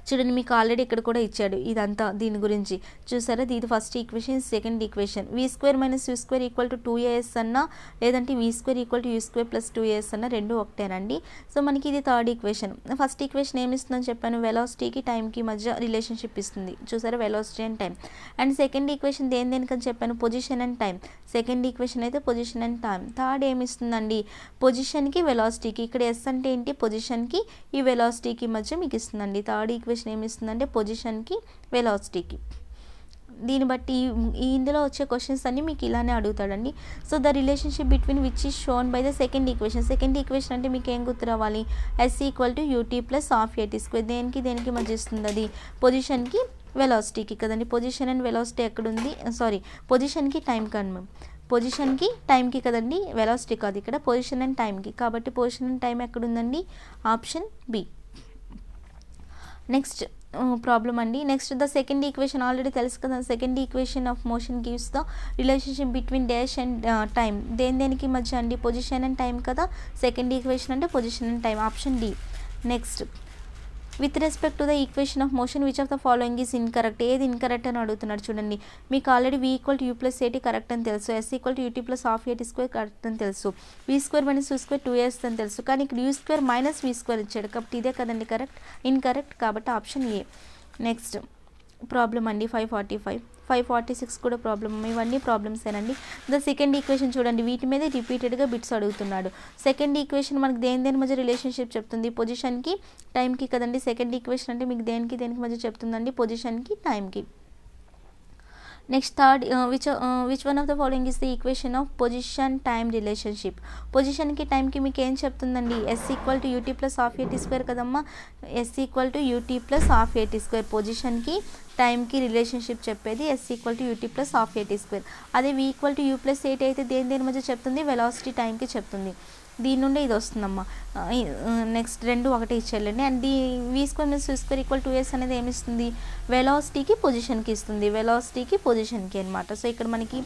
చూడండి మీకు ఆల్రెడీ ఇక్కడ కూడా ఇచ్చాడు ఇదంతా, దీని గురించి చూసారా. ఇది first equation, second equation. v square minus you square equal to 2as అన్నా, లేదంటే v square equal to you square plus 2as అన్నా, రెండు ఒకటేనండి. సో మనకి ఇది థర్డ్ ఈక్వేషన్. ఫస్ట్ ఈక్వేషన్ ఏమి ఇస్తుందని చెప్పాను, వెలాసిటీకి టైంకి మధ్య రిలేషన్షిప్ ఇస్తుంది చూసారా, velocity and time. And second equation దేనికని చెప్పాను, position and time. Second equation అయితే పొజిషన్ అండ్ టైం. థర్డ్ ఏమి ఇస్తుందండి, పొజిషన్కి వెలాసిటీకి, ఇక్కడ s అంటే ఏంటి, పొజిషన్కి ఈ వెలాసిటీకి మధ్య మీకు ఇస్తుందండి. థర్డ్ ఈక్వేషన్ ఏమి ఇస్తుందంటే పొజిషన్కి వెలాసిటీకి. దీన్ని బట్టి ఇందులో వచ్చే క్వశ్చన్స్ అన్ని మీకు ఇలానే అడుగుతాడండి. So the relationship between which is shown by the second equation. Second equation అంటే మీకు ఏం గుర్తు రావాలి, s equal to UT plus half ఏటీ స్క్వేర్. దేనికి మధ్య ఇస్తుంది, అది పొజిషన్కి వెలాసిటీకి కదండి. పొజిషన్ అండ్ వెలాసిటీ ఎక్కడుంది, పొజిషన్కి టైం కన్నా, పొజిషన్కి టైంకి కదండి, వెలాసిటీ కాదు ఇక్కడ, పొజిషన్ అండ్ టైంకి. కాబట్టి పొజిషన్ అండ్ టైం ఎక్కడుందండి, ఆప్షన్ బి. నెక్స్ట్ ప్రాబ్లం అండి. Next the second equation already తెలుసు కదా, second equation of motion gives the relationship between dash and time. దేనికి మధ్య అండి, పొజిషన్ అండ్ టైం కదా. సెకండ్ ఈక్వేషన్ అంటే position and time, option D. Next with respect to the equation of motion which of the following is incorrect. ఏది incorrect అని అడుగుతున్నాడు చూడండి. మీకు already v equal to you plus a t correct అని తెలుసు, s equal to UT plus half ఏటీ square correct అని తెలుసు, v square minus you square 2as అని తెలుసు. కానీ ఇక్కడ u square minus v square ఇచ్చాడు, కాబట్టి ఇదే కదండి కరెక్ట్, ఇన్కరెక్ట్, కాబట్టి ఆప్షన్ ఏ. నెక్స్ట్ ప్రాబ్లం అండి 545, 546 కూడా ప్రాబ్లం. ఇవన్నీ ప్రాబ్లమ్సేనండి. ద సెకండ్ ఈక్వేషన్ చూడండి, వీటి మీద రిపీటెడ్గా బిట్స్ అడుగుతున్నాడు. సెకండ్ ఈక్వేషన్ మనకి దేని మధ్య రిలేషన్షిప్ చెప్తుంది, పొజిషన్కి టైంకి కదండి. సెకండ్ ఈక్వేషన్ అంటే మీకు దేనికి మధ్య చెప్తుందండి, పొజిషన్కి టైంకి. Next third which one of the following is the equation of position time relationship. పొజిషన్కి టైంకి మీకు ఏం చెప్తుందండి, s equal to UT plus half ఏటీ స్క్వేర్ కదమ్మా. s equal to UT plus half ఏటీ స్క్వేర్, పొజిషన్కి టైంకి రిలేషన్షిప్ చెప్పేది s equal to UT plus half ఏటీ స్క్వేర్. అదే v equal to you plus a t అయితే దేని మధ్య చెప్తుంది, వెలాసిటీ టైంకి చెప్తుంది. దీని నుండి ఇది వస్తుందమ్మా. నెక్స్ట్ రెండు ఒకటే ఇచ్చేయాలండి. And V square minus you square equal 2s అనేది ఏమి ఇస్తుంది, వెలాసిటీకి పొజిషన్కి ఇస్తుంది, వెలాసిటీకి పొజిషన్కి అనమాట. సో ఇక్కడ మనకి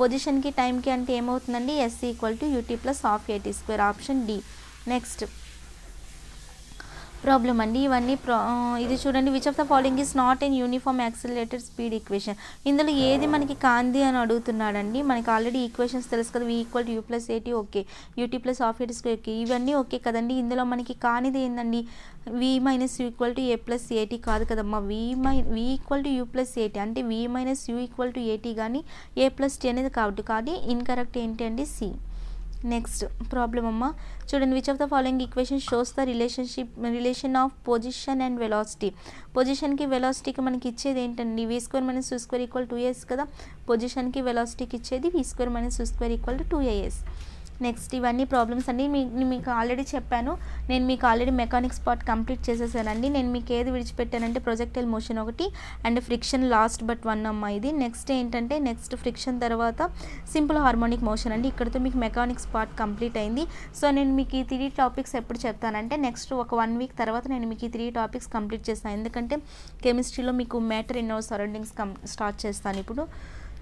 పొజిషన్కి టైంకి అంటే ఏమవుతుందండి, s equal to UT plus half ఏటీ square, option D. Next problem అండి. ఇవన్నీ ఇది చూడండి, which of the following is not an uniform accelerated speed equation. ఇందులో ఏది మనకి కాంది అని అడుగుతున్నాడండి. మనకి ఆల్రెడీ ఈక్వేషన్స్ తెలుసు కదా, v equal to you plus ఏటీ ఓకే, యూటీ ప్లస్ హాఫ్ ఏటీ స్క్వేర్ ఓకే, ఇవన్నీ ఓకే కదండి. ఇందులో మనకి కానిది ఏంటండి, v minus you equal to A plus ఏటీ కాదు కదమ్మా. v equal to you plus ఏటీ అంటే v minus you equal to ఏటీ కానీ ఏ ప్లస్ టీ అనేది కాబట్టి కానీ ఇన్కరెక్ట్ ఏంటి అండి, సి. నెక్స్ట్ ప్రాబ్లం అమ్మ చూడండి, which of the following equation shows the relation of position and velocity. పొజిషన్కి వెలాసిటీకి మనకి ఇచ్చేది ఏంటండి, v square minus you square equal 2s కదా. పొజిషన్కి వెలాసిటీకి ఇచ్చేది v square minus you square equal to 2as. Next ఇవన్నీ ప్రాబ్లమ్స్ అండి. మీకు ఆల్రెడీ చెప్పాను, నేను మీకు ఆల్రెడీ మెకానిక్స్ పార్ట్ కంప్లీట్ చేసేసానండి. నేను మీకు ఏది విడిచిపెట్టానంటే ప్రొజెక్టైల్ మోషన్ ఒకటి and friction last but one అమ్మ ఇది. నెక్స్ట్ ఏంటంటే నెక్స్ట్ ఫ్రిక్షన్ తర్వాత సింపుల్ హార్మోనిక్ మోషన్ అండి. ఇక్కడితో మీకు మెకానిక్స్ పార్ట్ కంప్లీట్ అయింది. సో నేను మీకు ఈ 3 టాపిక్స్ ఎప్పుడు చెప్తానంటే నెక్స్ట్ ఒక 1 వీక్ తర్వాత నేను మీకు ఈ 3 టాపిక్స్ కంప్లీట్ చేస్తాను. ఎందుకంటే కెమిస్ట్రీలో మీకు matter in our surroundings start చేస్తాను ఇప్పుడు.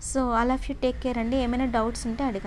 So all of you take care అండి. ఏమైనా డౌట్స్ ఉంటే అడగండి.